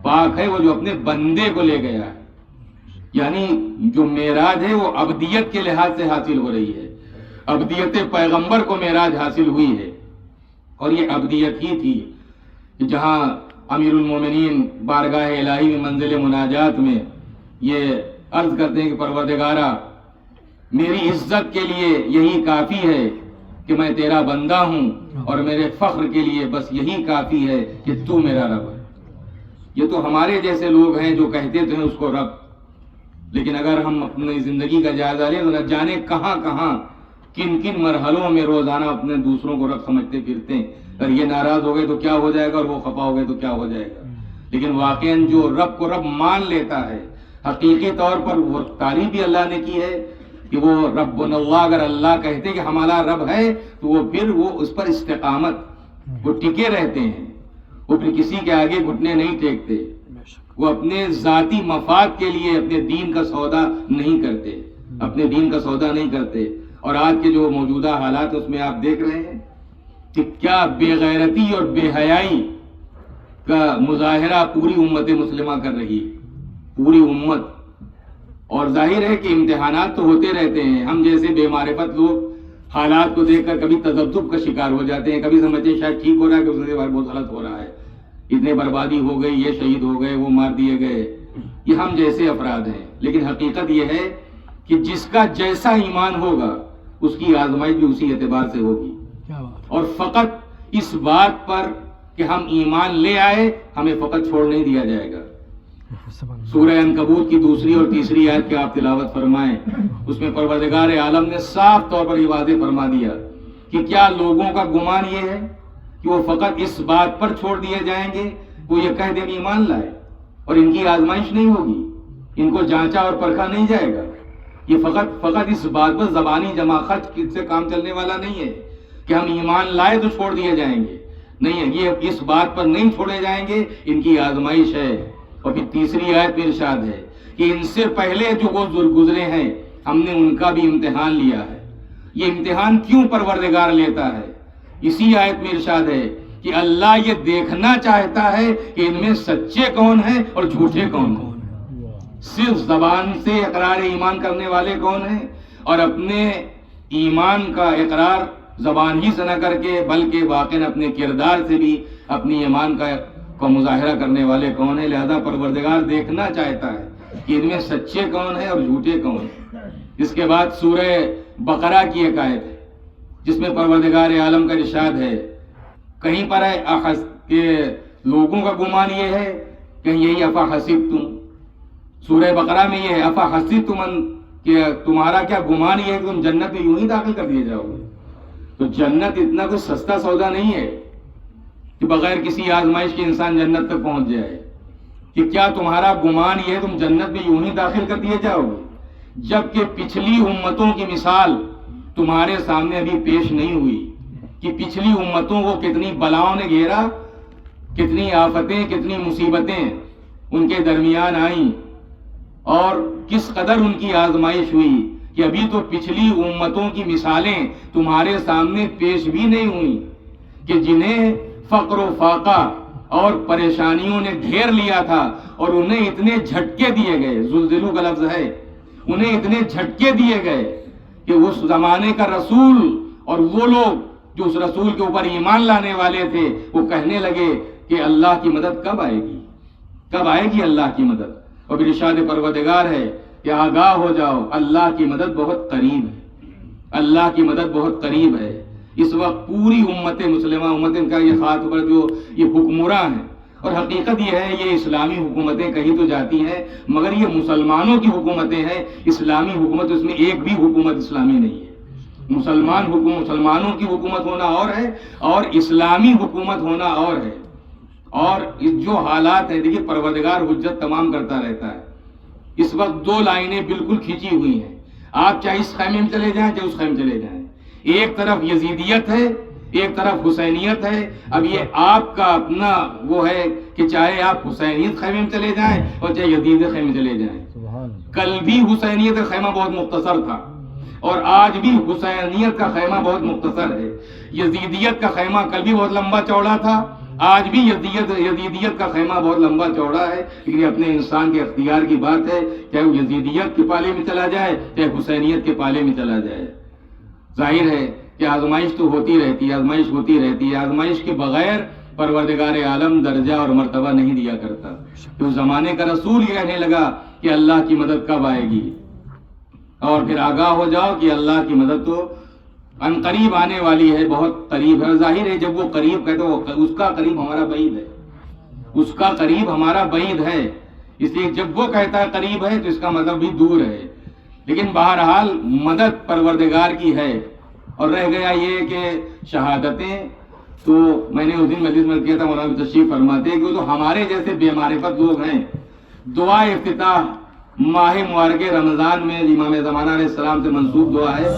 پاک ہے وہ جو اپنے بندے کو لے گیا ہے، یعنی جو معراج ہے وہ عبدیت کے لحاظ سے حاصل ہو رہی ہے، عبدیت پیغمبر کو معراج حاصل ہوئی ہے، اور یہ عبدیت ہی تھی کہ جہاں امیر المومنین بارگاہ الہی میں منزل مناجات میں یہ عرض کرتے ہیں کہ پروردگارا میری عزت کے لیے یہی کافی ہے کہ میں تیرا بندہ ہوں، اور میرے فخر کے لیے بس یہی کافی ہے کہ تو میرا رب ہے۔ یہ تو ہمارے جیسے لوگ ہیں جو کہتے تو ہیں اس کو رب، لیکن اگر ہم اپنی زندگی کا جائزہ لیں تو نہ جانے کہاں کہاں کن کن مرحلوں میں روزانہ اپنے دوسروں کو رب سمجھتے پھرتے ہیں۔ اگر یہ ناراض ہو گئے تو کیا ہو جائے گا، اور وہ خفا ہو گئے تو کیا ہو جائے گا۔ لیکن واقعاً جو رب کو رب مان لیتا ہے، حقیقی طور پر وہ تعریف بھی اللہ نے کی ہے کہ وہ رب اللہ، اگر اللہ کہتے کہ ہمارا رب ہے تو وہ پھر وہ اس پر استقامت، وہ ٹکے رہتے ہیں، وہ پھر کسی کے آگے گھٹنے نہیں ٹیکتے، وہ اپنے ذاتی مفاد کے لیے اپنے دین کا سودا نہیں کرتے، اپنے دین کا سودا نہیں کرتے۔ اور آج کے جو موجودہ حالات اس میں آپ دیکھ رہے ہیں کہ کیا بے غیرتی اور بے حیائی کا مظاہرہ پوری امت مسلمہ کر رہی ہے، پوری امت۔ اور ظاہر ہے کہ امتحانات تو ہوتے رہتے ہیں، ہم جیسے بے معرفت لوگ حالات کو دیکھ کر کبھی تذبذب کا شکار ہو جاتے ہیں، کبھی سمجھتے ہیں شاید ٹھیک ہو رہا ہے کہ اس کے بعد بہت غلط ہو رہا ہے، اتنے بربادی ہو گئی، یہ شہید ہو گئے، وہ مار دیے گئے، یہ ہم جیسے افراد ہیں۔ لیکن حقیقت یہ ہے کہ جس کا جیسا ایمان ہوگا اس کی آزمائش بھی اسی اعتبار سے ہوگی، اور فقط اس بات پر کہ ہم ایمان لے آئے ہمیں فقط چھوڑ نہیں دیا جائے گا۔ سورہ عنکبوت کی 2 اور 3 آیت کی آپ تلاوت فرمائیں، اس میں پروردگار عالم نے صاف طور پر یہ واضح فرما دیا کہ کیا لوگوں کا گمان یہ ہے کہ وہ فقط اس بات پر چھوڑ دیے جائیں گے، وہ یہ کہہ دیں ایمان لائے اور ان کی آزمائش نہیں ہوگی، ان کو جانچا اور پرکھا نہیں جائے گا۔ یہ فقط اس بات پر زبانی جمع خرچ سے کام چلنے والا نہیں ہے کہ ہم ایمان لائے تو چھوڑ دیے جائیں گے، نہیں ہے، یہ اس بات پر نہیں چھوڑے جائیں گے، ان کی آزمائش ہے۔ اور پھر 3 آیت میں ارشاد ہے کہ ان سے پہلے جو وہ گزرے ہیں ہم نے ان کا بھی امتحان لیا ہے۔ یہ امتحان کیوں پروردگار لیتا ہے؟ اسی آیت میں ارشاد ہے کہ اللہ یہ دیکھنا چاہتا ہے کہ ان میں سچے کون ہیں اور جھوٹے کون ہیں، صرف زبان سے اقرار ایمان کرنے والے کون ہیں اور اپنے ایمان کا اقرار زبان ہی سے نہ کر کے بلکہ واقعاً اپنے کردار سے بھی اپنی ایمان کا مظاہرہ کرنے والے کون ہیں۔ لہذا پروردگار دیکھنا چاہتا ہے کہ ان میں سچے کون ہیں اور جھوٹے کون ہیں۔ اس کے بعد سورہ بقرہ کی ایک آیت ہے جس میں پروردگار عالم کا ارشاد ہے، کہیں پر ہے کہ لوگوں کا گمان یہ ہے، کہیں یہی افا حسبتم، سورہ بقرہ میں یہ ہے افا حسبتم کہ تمہارا کیا گمان یہ ہے کہ تم جنت میں یوں ہی داخل کر دیے جاؤ گے۔ تو جنت اتنا کوئی سستا سودا نہیں ہے کہ بغیر کسی آزمائش کے انسان جنت تک پہنچ جائے، کہ کیا تمہارا گمان یہ ہے تم جنت میں یوں ہی داخل کر دیے جاؤ گے، جبکہ پچھلی امتوں کی مثال تمہارے سامنے ابھی پیش نہیں ہوئی کہ پچھلی امتوں کو کتنی بلاؤں نے گھیرا، کتنی آفتیں، کتنی مصیبتیں ان کے درمیان آئیں، اور کس قدر ان کی آزمائش ہوئی کہ ابھی تو پچھلی امتوں کی مثالیں تمہارے سامنے پیش بھی نہیں ہوئی کہ جنہیں فقر و فاقہ اور پریشانیوں نے گھیر لیا تھا اور انہیں اتنے جھٹکے دیے گئے، زلزلو کا لفظ ہے، انہیں اتنے جھٹکے دیے گئے کہ اس زمانے کا رسول اور وہ لوگ جو اس رسول کے اوپر ایمان لانے والے تھے وہ کہنے لگے کہ اللہ کی مدد کب آئے گی، کب آئے گی اللہ کی مدد۔ اور پھر ارشاد پروردگار ہے کہ آگاہ ہو جاؤ اللہ کی مدد بہت قریب ہے، اللہ کی مدد بہت قریب ہے۔ اس وقت پوری امت مسلمہ، امت کا یہ خاص پر جو یہ حکمراں ہیں، اور حقیقت یہ ہے یہ اسلامی حکومتیں کہیں تو جاتی ہیں مگر یہ مسلمانوں کی حکومتیں ہیں، اسلامی حکومت اس میں ایک بھی حکومت اسلامی نہیں ہے۔ مسلمانوں کی حکومت ہونا اور ہے اور اسلامی حکومت ہونا اور ہے۔ اور جو حالات ہیں دیکھیے پروردگار حجت تمام کرتا رہتا ہے۔ اس وقت 2 لائنیں بالکل کھینچی ہوئی ہیں، آپ چاہے اس خیمے میں چلے جائیں چاہے اس خیمے میں چلے جائیں، ایک طرف یزیدیت ہے ایک طرف حسینیت ہے۔ اب یہ آپ کا اپنا وہ ہے کہ چاہے آپ حسینیت خیمے میں چلے جائیں اور چاہے یزید خیمے میں چلے جائیں۔ کل بھی حسینیت کا خیمہ بہت مختصر تھا اور آج بھی حسینیت کا خیمہ بہت مختصر ہے۔ یزیدیت کا خیمہ کل بھی بہت لمبا چوڑا تھا، آج بھی یزیدیت کا خیمہ بہت لمبا چوڑا ہے، لیکن یہ اپنے انسان کے اختیار کی بات ہے، چاہے وہ یزیدیت کے پالے میں چلا جائے چاہے حسینیت کے پالے میں چلا جائے۔ ظاہر ہے کہ آزمائش تو ہوتی رہتی ہے، آزمائش ہوتی رہتی ہے، آزمائش کے بغیر پروردگار عالم درجہ اور مرتبہ نہیں دیا کرتا. تو زمانے کا رسول یہ کہنے لگا کہ اللہ کی مدد کب آئے گی، اور پھر آگاہ ہو جاؤ کہ اللہ کی مدد تو ان قریب آنے والی ہے، بہت قریب ہے. ظاہر ہے جب وہ قریب کہتے وہ اس کا قریب ہمارا بعید ہے، اس کا قریب ہمارا بعید ہے. اس لیے جب وہ کہتا ہے قریب ہے تو اس کا مطلب بھی دور ہے. لیکن بہرحال مدد پروردگار کی ہے. اور رہ گیا یہ کہ شہادتیں، تو میں نے اس دن مجلس میں کیا تھا، مولانا تشریف فرماتے کہ وہ تو ہمارے جیسے بے معرفت لوگ ہیں. دعا افتتاح ماہ مبارک رمضان میں امام زمانہ علیہ السلام سے منسوب دعا ہے.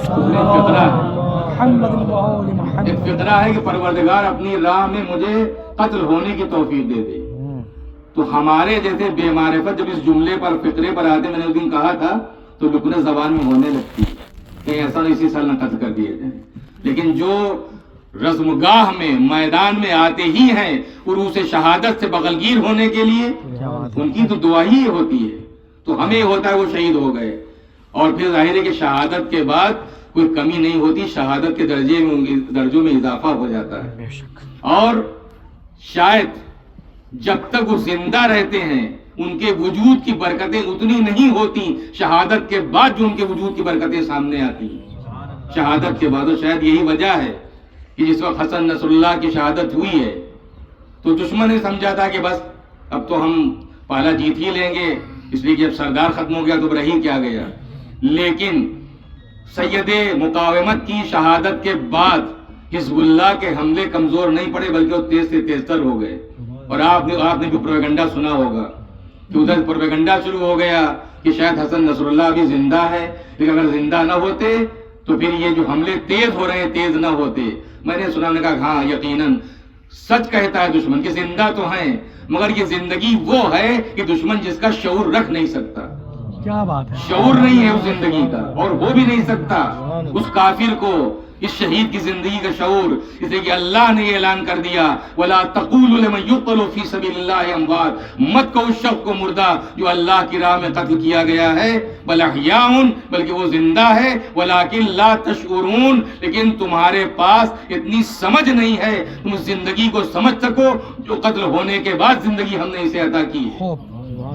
ایک فقرہ ہے کہ پروردگار اپنی راہ میں مجھے قتل ہونے کی توفیق دے دے. تو ہمارے جیسے بے معرفت جب اس جملے پر فقرے پر آتے، میں نے اس دن کہا تھا تو لکنے زبان میں ہونے لگتی کہ ایسا اسی سال نہ قتل کر دیے جائیں. لیکن جو رزمگاہ میں میدان میں آتے ہی ہیں عروس شہادت سے بغلگیر ہونے کے لیے، ان کی تو دعا ہی ہوتی ہے. تو ہمیں ہوتا ہے وہ شہید ہو گئے، اور پھر ظاہر ہے کہ شہادت کے بعد کوئی کمی نہیں ہوتی، شہادت کے درجوں میں اضافہ ہو جاتا ہے. اور شاید جب تک وہ زندہ رہتے ہیں ان کے وجود کی برکتیں اتنی نہیں ہوتی شہادت کے بعد جو ان کے وجود کی برکتیں سامنے آتی ہیں. شہادت کے بعد شاید یہی وجہ ہے کہ جس وقت حسن نصر اللہ کی شہادت ہوئی ہے تو دشمن نے سمجھا تھا کہ بس اب تو ہم پالا جیت ہی لیں گے، اس لیے کہ اب سردار ختم ہو گیا تو رہی کیا گیا. لیکن سید مقاومت کی شہادت کے بعد حزب اللہ کے حملے کمزور نہیں پڑے بلکہ وہ تیز سے تیز تر ہو گئے. اور آپ نے بھی پروپیگنڈا سنا ہوگا کہ ادھر پروپیگنڈا شروع ہو گیا کہ شاید حسن نصر اللہ ابھی زندہ ہے، لیکن اگر زندہ نہ ہوتے تو پھر یہ جو حملے تیز ہو رہے ہیں تیز نہ ہوتے. میں نے سنا، نے کہا ہاں یقیناً سچ کہتا ہے دشمن کہ زندہ تو ہیں، مگر یہ زندگی وہ ہے کہ دشمن جس کا شعور رکھ نہیں سکتا. کیا بات ہے، شعور نہیں ہے اس زندگی کا، اور ہو بھی نہیں سکتا اس کافر کو اس شہید کی زندگی کا شعور. اس لیے کہ اللہ نے یہ اعلان کر دیا وَلَا تَقُولُوا لِمَن يُقْتَلُ فِي سَبِيلِ اللَّهِ أَمْوَاتٌ، مت کہو اس شخص کو مردہ جو اللہ کی راہ میں قتل کیا گیا ہے، بل احیاء، بلکہ وہ زندہ ہے، وَلَٰكِن لَا تَشْعُرُونَ، لیکن تمہارے پاس اتنی سمجھ نہیں ہے تم اس زندگی کو سمجھ سکو جو قتل ہونے کے بعد زندگی ہم نے اسے عطا کی ہے.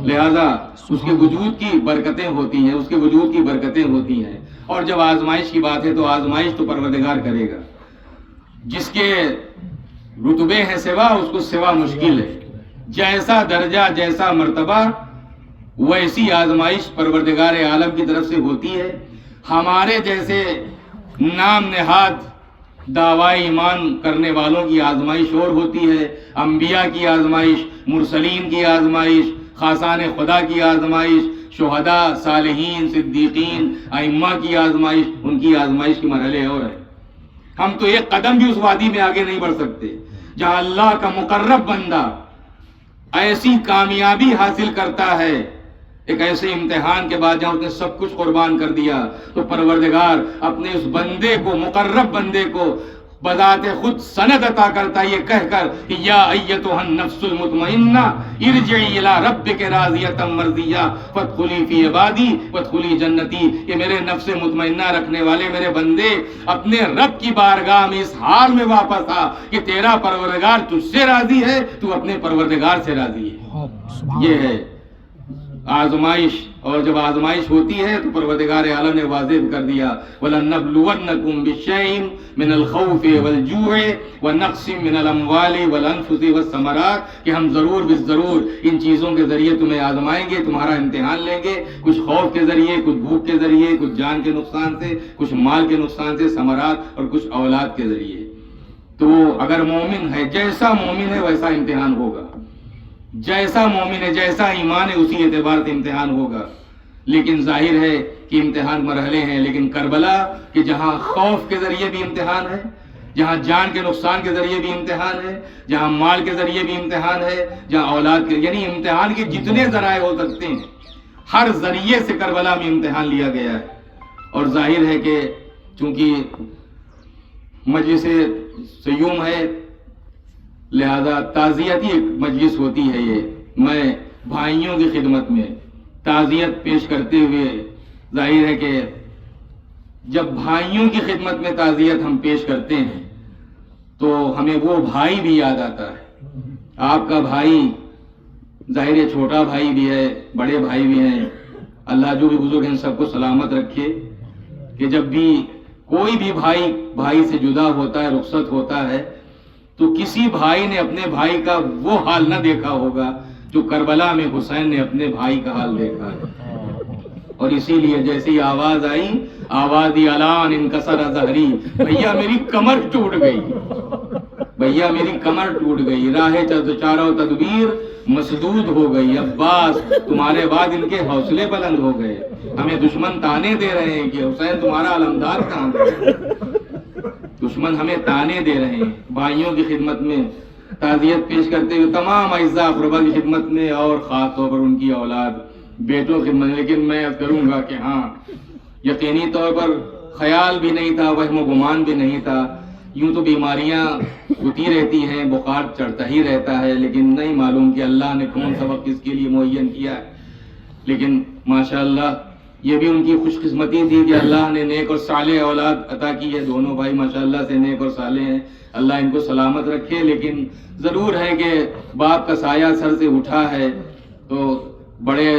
لہذا اس کے وجود کی برکتیں ہوتی ہیں، اس کے وجود کی برکتیں ہوتی ہیں. اور جب آزمائش کی بات ہے تو آزمائش تو پروردگار کرے گا. جس کے رتبے ہیں سوا اس کو سوا مشکل ہے. جیسا درجہ جیسا مرتبہ ویسی آزمائش پروردگار عالم کی طرف سے ہوتی ہے. ہمارے جیسے نام نہاد دعوی ایمان کرنے والوں کی آزمائش اور ہوتی ہے، انبیاء کی آزمائش، مرسلین کی آزمائش، خاصان خدا کی آزمائش، شہداء، صالحین، صدیقین، ائمہ کی آزمائش، ان کی آزمائش کے مرحلے اور ہیں. ہم تو ایک قدم بھی اس وادی میں آگے نہیں بڑھ سکتے جہاں اللہ کا مقرب بندہ ایسی کامیابی حاصل کرتا ہے ایک ایسے امتحان کے بعد جہاں اس نے سب کچھ قربان کر دیا، تو پروردگار اپنے اس بندے کو، مقرب بندے کو بذات خود سند عطا کرتا ہے یہ کہہ کر کہ یا ایتھا النفس المطمئنہ ارجعی الی ربک راضیۃ مرضیہ فادخلی فی عبادی وادخلی جنتی. یہ میرے نفس مطمئنہ رکھنے والے میرے بندے اپنے رب کی بارگاہ میں اس حال میں واپس آ کہ تیرا پروردگار تجھ سے راضی ہے، تو اپنے پروردگار سے راضی ہے. یہ ہے آزمائش. اور جب آزمائش ہوتی ہے تو پروردگار عالم نے واضح کر دیا وَلَنَّبْلُوَنَّكُمْ بِشَيْءٍ مِّنَ الْخَوْفِ وَالْجُوعِ وَنَقْصٍ مِّنَ الْأَمْوَالِ وَالْأَنفُسِ وَالثَّمَرَاتِ، کہ ہم ضرور ان چیزوں کے ذریعے تمہیں آزمائیں گے، تمہارا امتحان لیں گے، کچھ خوف کے ذریعے، کچھ بھوک کے ذریعے، کچھ جان کے نقصان سے، کچھ مال کے نقصان سے، ثمرات اور کچھ اولاد کے ذریعے. تو اگر مومن ہے، جیسا مومن ہے ویسا امتحان ہوگا، جیسا مومن ہے جیسا ایمان ہے اسی اعتبار سے امتحان ہوگا. لیکن ظاہر ہے کہ امتحان مرحلے ہیں. لیکن کربلا کہ جہاں خوف کے ذریعے بھی امتحان ہے، جہاں جان کے نقصان کے ذریعے بھی امتحان ہے، جہاں مال کے ذریعے بھی امتحان ہے، جہاں اولاد کے، یعنی امتحان کے جتنے ذرائع ہو سکتے ہیں ہر ذریعے سے کربلا میں امتحان لیا گیا ہے. اور ظاہر ہے کہ چونکہ مجلس سیوم ہے لہذا تعزیتی ایک مجلس ہوتی ہے. یہ میں بھائیوں کی خدمت میں تعزیت پیش کرتے ہوئے، ظاہر ہے کہ جب بھائیوں کی خدمت میں تعزیت ہم پیش کرتے ہیں تو ہمیں وہ بھائی بھی یاد آتا ہے آپ کا بھائی ظاہر ہے چھوٹا بھائی بھی ہے، بڑے بھائی بھی ہیں، اللہ جو بھی بزرگ ہیں سب کو سلامت رکھے کہ جب بھی کوئی بھی بھائی سے جدا ہوتا ہے، رخصت ہوتا ہے، تو کسی بھائی نے اپنے بھائی کا وہ حال نہ دیکھا ہوگا جو کربلا میں حسین نے اپنے بھائی کا حال دیکھا ہے۔ اور اسی لیے جیسی آواز آئی، آوازی الان انکسر ظہری، بھیا میری کمر ٹوٹ گئی، بھیا میری کمر ٹوٹ گئی، راہ چاروں تدبیر مسدود ہو گئی، عباس تمہارے بعد ان کے حوصلے بلند ہو گئے، ہمیں دشمن تانے دے رہے ہیں کہ حسین تمہارا علمدار کہاں گیا، دشمن ہمیں تانے دے رہے ہیں۔ بھائیوں کی خدمت میں تعزیت پیش کرتے ہوئے تمام اعزاء اقربا کی خدمت میں اور خاص طور پر ان کی اولاد بیٹوں کی خدمت میں، لیکن میں کروں گا کہ ہاں یقینی طور پر خیال بھی نہیں تھا، وہم و گمان بھی نہیں تھا، یوں تو بیماریاں ہوتی رہتی ہیں، بخار چڑھتا ہی رہتا ہے، لیکن نہیں معلوم کہ اللہ نے کون سا وقت اس کے لیے معین کیا ہے۔ لیکن ماشاءاللہ یہ بھی ان کی خوش قسمتی تھی کہ اللہ نے نیک اور صالح اولاد عطا کی ہے، دونوں بھائی ماشاءاللہ سے نیک اور صالح ہیں، اللہ ان کو سلامت رکھے۔ لیکن ضرور ہے کہ باپ کا سایہ سر سے اٹھا ہے، تو بڑے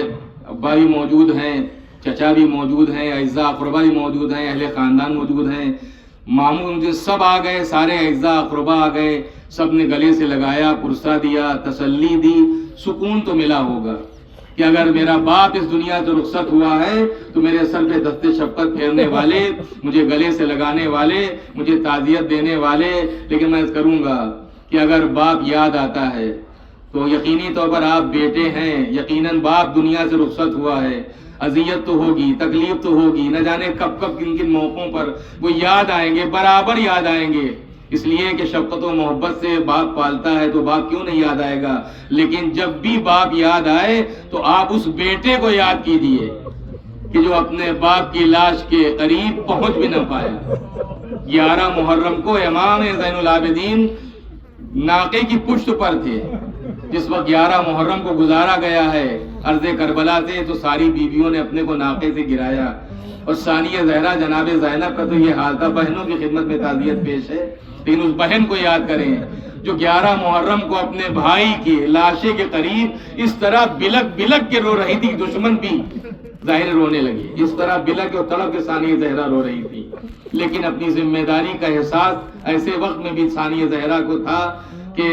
ابا بھی موجود ہیں، چچا بھی موجود ہیں، اعزاء اقربا بھی موجود ہیں، اہل خاندان موجود ہیں، ماموں مجھے سب آ گئے، سارے اعزاء اقربا آ گئے، سب نے گلے سے لگایا، پرسہ دیا، تسلی دی، سکون تو ملا ہوگا کہ اگر میرا باپ اس دنیا سے رخصت ہوا ہے تو میرے سر پہ دست شفقت پھیرنے والے، مجھے گلے سے لگانے والے، مجھے تعزیت دینے والے۔ لیکن میں کروں گا کہ اگر باپ یاد آتا ہے تو یقینی طور پر آپ بیٹے ہیں، یقیناً باپ دنیا سے رخصت ہوا ہے، اذیت تو ہوگی، تکلیف تو ہوگی، نہ جانے کب کب کن کن موقعوں پر وہ یاد آئیں گے، برابر یاد آئیں گے، اس لیے کہ شفقت و محبت سے باپ پالتا ہے تو باپ کیوں نہیں یاد آئے گا۔ لیکن جب بھی باپ یاد آئے تو آپ اس بیٹے کو یاد کیجیے کہ جو اپنے باپ کی لاش کے قریب پہنچ بھی نہ پایا۔ 11 محرم کو امام زین العابدین ناقے کی پشت پر تھے، جس وقت 11 محرم کو گزارا گیا ہے ارض کربلا سے، تو ساری بیویوں نے اپنے کو ناقے سے گرایا، اور ثانیہ زہرا جناب زینب کا تو یہ حال تھا۔ بہنوں کی خدمت میں تعزیت پیش ہے، لیکن اس بہن کو یاد کریں جو 11 محرم کو اپنے بھائی کی لاشے کے قریب اس طرح بلک بلک کے رو رہی تھی، دشمن بھی ظاہر رونے لگی، اس طرح بلک اور تڑپ کے ثانیہ زہرا رو رہی تھی، لیکن اپنی ذمہ داری کا احساس ایسے وقت میں بھی ثانیہ زہرا کو تھا کہ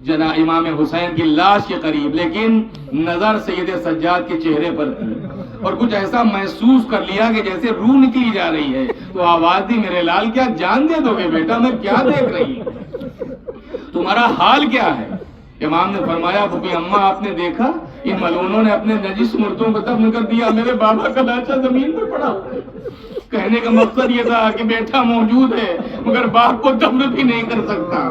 جناب امام حسین کی لاش کے قریب، لیکن نظر سید سجاد کے چہرے پر تھی، اور کچھ ایسا محسوس کر لیا کہ جیسے روح نکلی جا رہی ہے، تو آواز دی، میرے لال کیا جان دے دو گے بیٹا، میں کیا دیکھ رہی ہوں، تمہارا حال کیا ہے؟ امام نے فرمایا، بھوپی اماں آپ نے دیکھا ان ملعونوں نے اپنے نجس مردوں کو دفن کر دیا، میرے بابا کا لاشا زمین پر پڑا ہوا ہے۔ کہنے کا مقصد یہ تھا کہ بیٹا موجود ہے مگر باپ کو دفن بھی نہیں کر سکتا،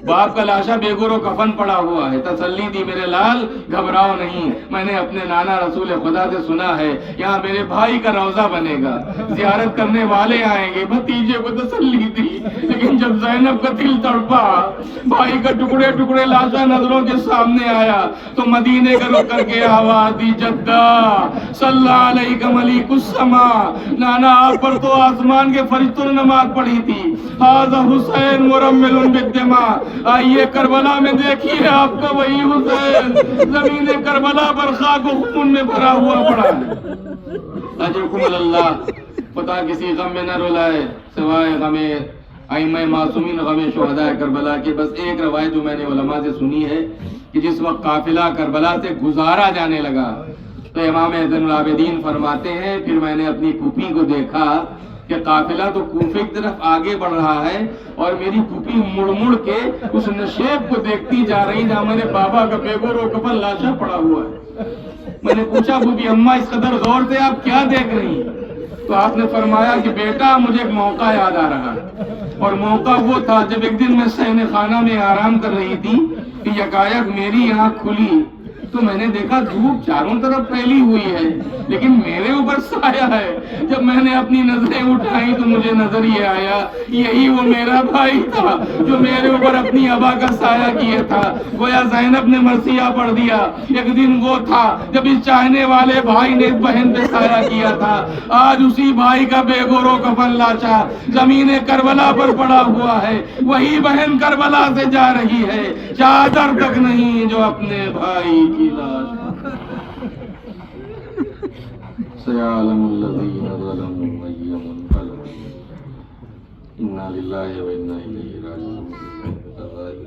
باپ کا لاشا بے گور و کفن پڑا ہوا ہے۔ تسلی دی، میرے لال گھبراؤ نہیں، میں نے اپنے نانا رسول خدا سے سنا ہے یہاں میرے بھائی کا روضہ بنے گا، زیارت کرنے والے آئیں گے۔ بھتیجے کو تسلی دی، لیکن جب زینب کا دل تڑپا، بھائی کا ٹکڑے ٹکڑے لاشا نظروں کے سامنے آیا، تو مدینے کا رخ کر کے آواز دی، جدہ صلی علیہ ملیک السما، نانا آپ پر تو آسمان کے فرشتوں نے نماز پڑھی تھی، ھذا حسین مرمل بالدماء، آئیے کربلا میں دیکھیے آپ کا وہی حسین زمین کربلا پر خاک و خون میں بھرا ہوا پڑا ہے۔ اجرکم اللہ، پتہ کسی غم میں نہ رلائے سوائے غم ائمہ معصومین، غم شہداء کربلا کے۔ بس ایک روایت جو میں نے علماء سے سنی ہے کہ جس وقت قافلہ کربلا سے گزارا جانے لگا تو امام زین العابدین فرماتے ہیں، پھر میں نے اپنی پھوپھی کو دیکھا کہ قافلہ تو کوفے کی طرف آگے بڑھ رہا ہے، اور میری پھوپھی مڑ مڑ کے اس نشیب کو دیکھتی جا رہی جہاں میرے بابا کا بے گور و کفن لاشا پڑا ہوا ہے۔ میں نے پوچھا، پھوپھی اماں اس قدر غور سے آپ کیا دیکھ رہی ہیں؟ تو آپ نے فرمایا کہ بیٹا مجھے ایک موقع یاد آ رہا ہے، اور موقع وہ تھا جب ایک دن میں صحن خانہ میں آرام کر رہی تھی کہ یکایک میری آنکھ کھلی، تو میں نے دیکھا دھوپ چاروں طرف پھیلی ہوئی ہے لیکن میرے اوپر سایہ ہے. جب میں نے اپنی نظریں اٹھائی تو مجھے نظر یہ آیا یہی وہ میرا بھائی تھا جو میرے اوپر اپنی ابا کا سایہ کیا تھا. گویا زینب نے مرثیہ پڑھ دیا. ایک دن وہ تھا جب اس چاہنے والے بھائی نے بہن پہ سایہ کیا تھا. آج اسی بھائی کا بے گورو کفن لاچا زمین کربلا پر پڑا ہوا ہے. وہی بہن کربلا سے جا رہی ہے, چادر تک نہیں جو اپنے بھائی کی لاش. سیعلم الذین ظلموا أَيَّ مُنقلب انا للہ و انا الیہ راجعون.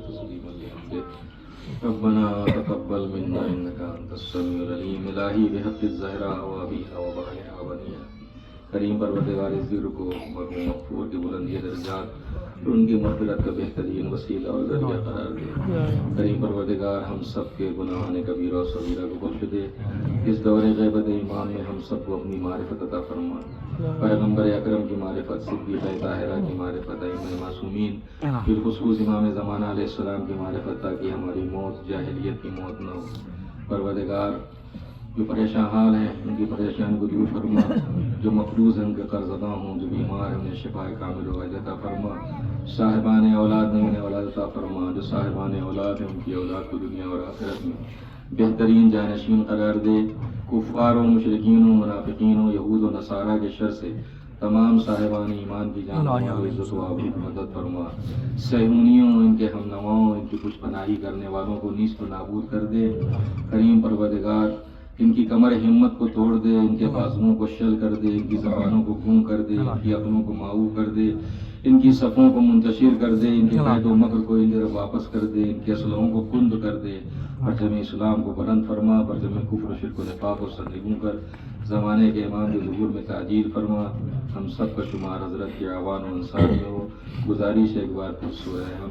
تسلیما لحمدہ ربنا تقبل منا انک انت السمیع العلیم. الہی بحق الزہرا و ابیہا و بہیہا و بنیہا. کریم پروردگار ذکر کو مرحوم مغفور کی بلندی درجات اور ان کی مغفرت کا بہترین وسیلہ اور ذریعہ قرار دے. کریم پروردگار ہم سب کے گناہان کبیرہ و صغیرہ کو بخش دے. اس دور غیبت ایمان میں ہم سب کو اپنی معرفت عطا فرما. پیغمبر اکرم کی معرفت, صدیقہ طاہرہ کی معرفت, ائمہ معصومین بالخصوص امام زمانہ علیہ السلام کی معرفت, تاکہ ہماری موت جاہلیت کی موت نہ ہو. پروردگار جو پریشان حال ہیں ان کی پریشانی کو دور فرما. جو مقروض ہیں ان کے قرض ادا ہوں. جو بیمار ہیں انہیں شفا کامل و عطا فرما. صاحبان اولاد نے انہیں اولاد عطا فرما. جو صاحبان اولاد ہیں ان کی اولاد کو دنیا اور آخرت میں بہترین جانشین قرار دے. کفار و مشرکین و منافقین و یہود و نصارہ کے شر سے تمام صاحبان ایمان کی جان و عزت و آبرو کی مدد فرما. صہیونیوں, ان کے ہم نواؤں, ان کی کچھ پناہی کرنے والوں کو نیست و نابود کر دے. کریم پروردگار ان کی کمر ہمت کو توڑ دے, ان کے بازوؤں کو شل کر دے, ان کی زبانوں کو گم کر دے, ان کی عقلوں کو معوو کر دے, ان کی صفوں کو منتشر کر دے, ان کے قید و مکر کو ان طرف واپس کر دے, ان کے اسلحوں کو کند کر دے. پرچم اسلام کو بلند فرما. پرچم کفر و شرک و نفاق و سرنگوں کر زمانے کے امام کے ظہور میں تعجیل فرما. ہم سب کا شمار حضرت کے اعوان و انصار میں ہو. گزارش ایک بار پھر سورہ ہم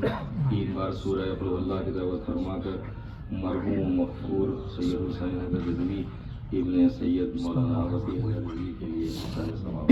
3 بار سورہ قل اللہ کی دعوت فرما کر مرحوم مغفور سید حسین حیدر رضوی ابن سید مولانا وسیع حیدر رضوی کے لیے ثواب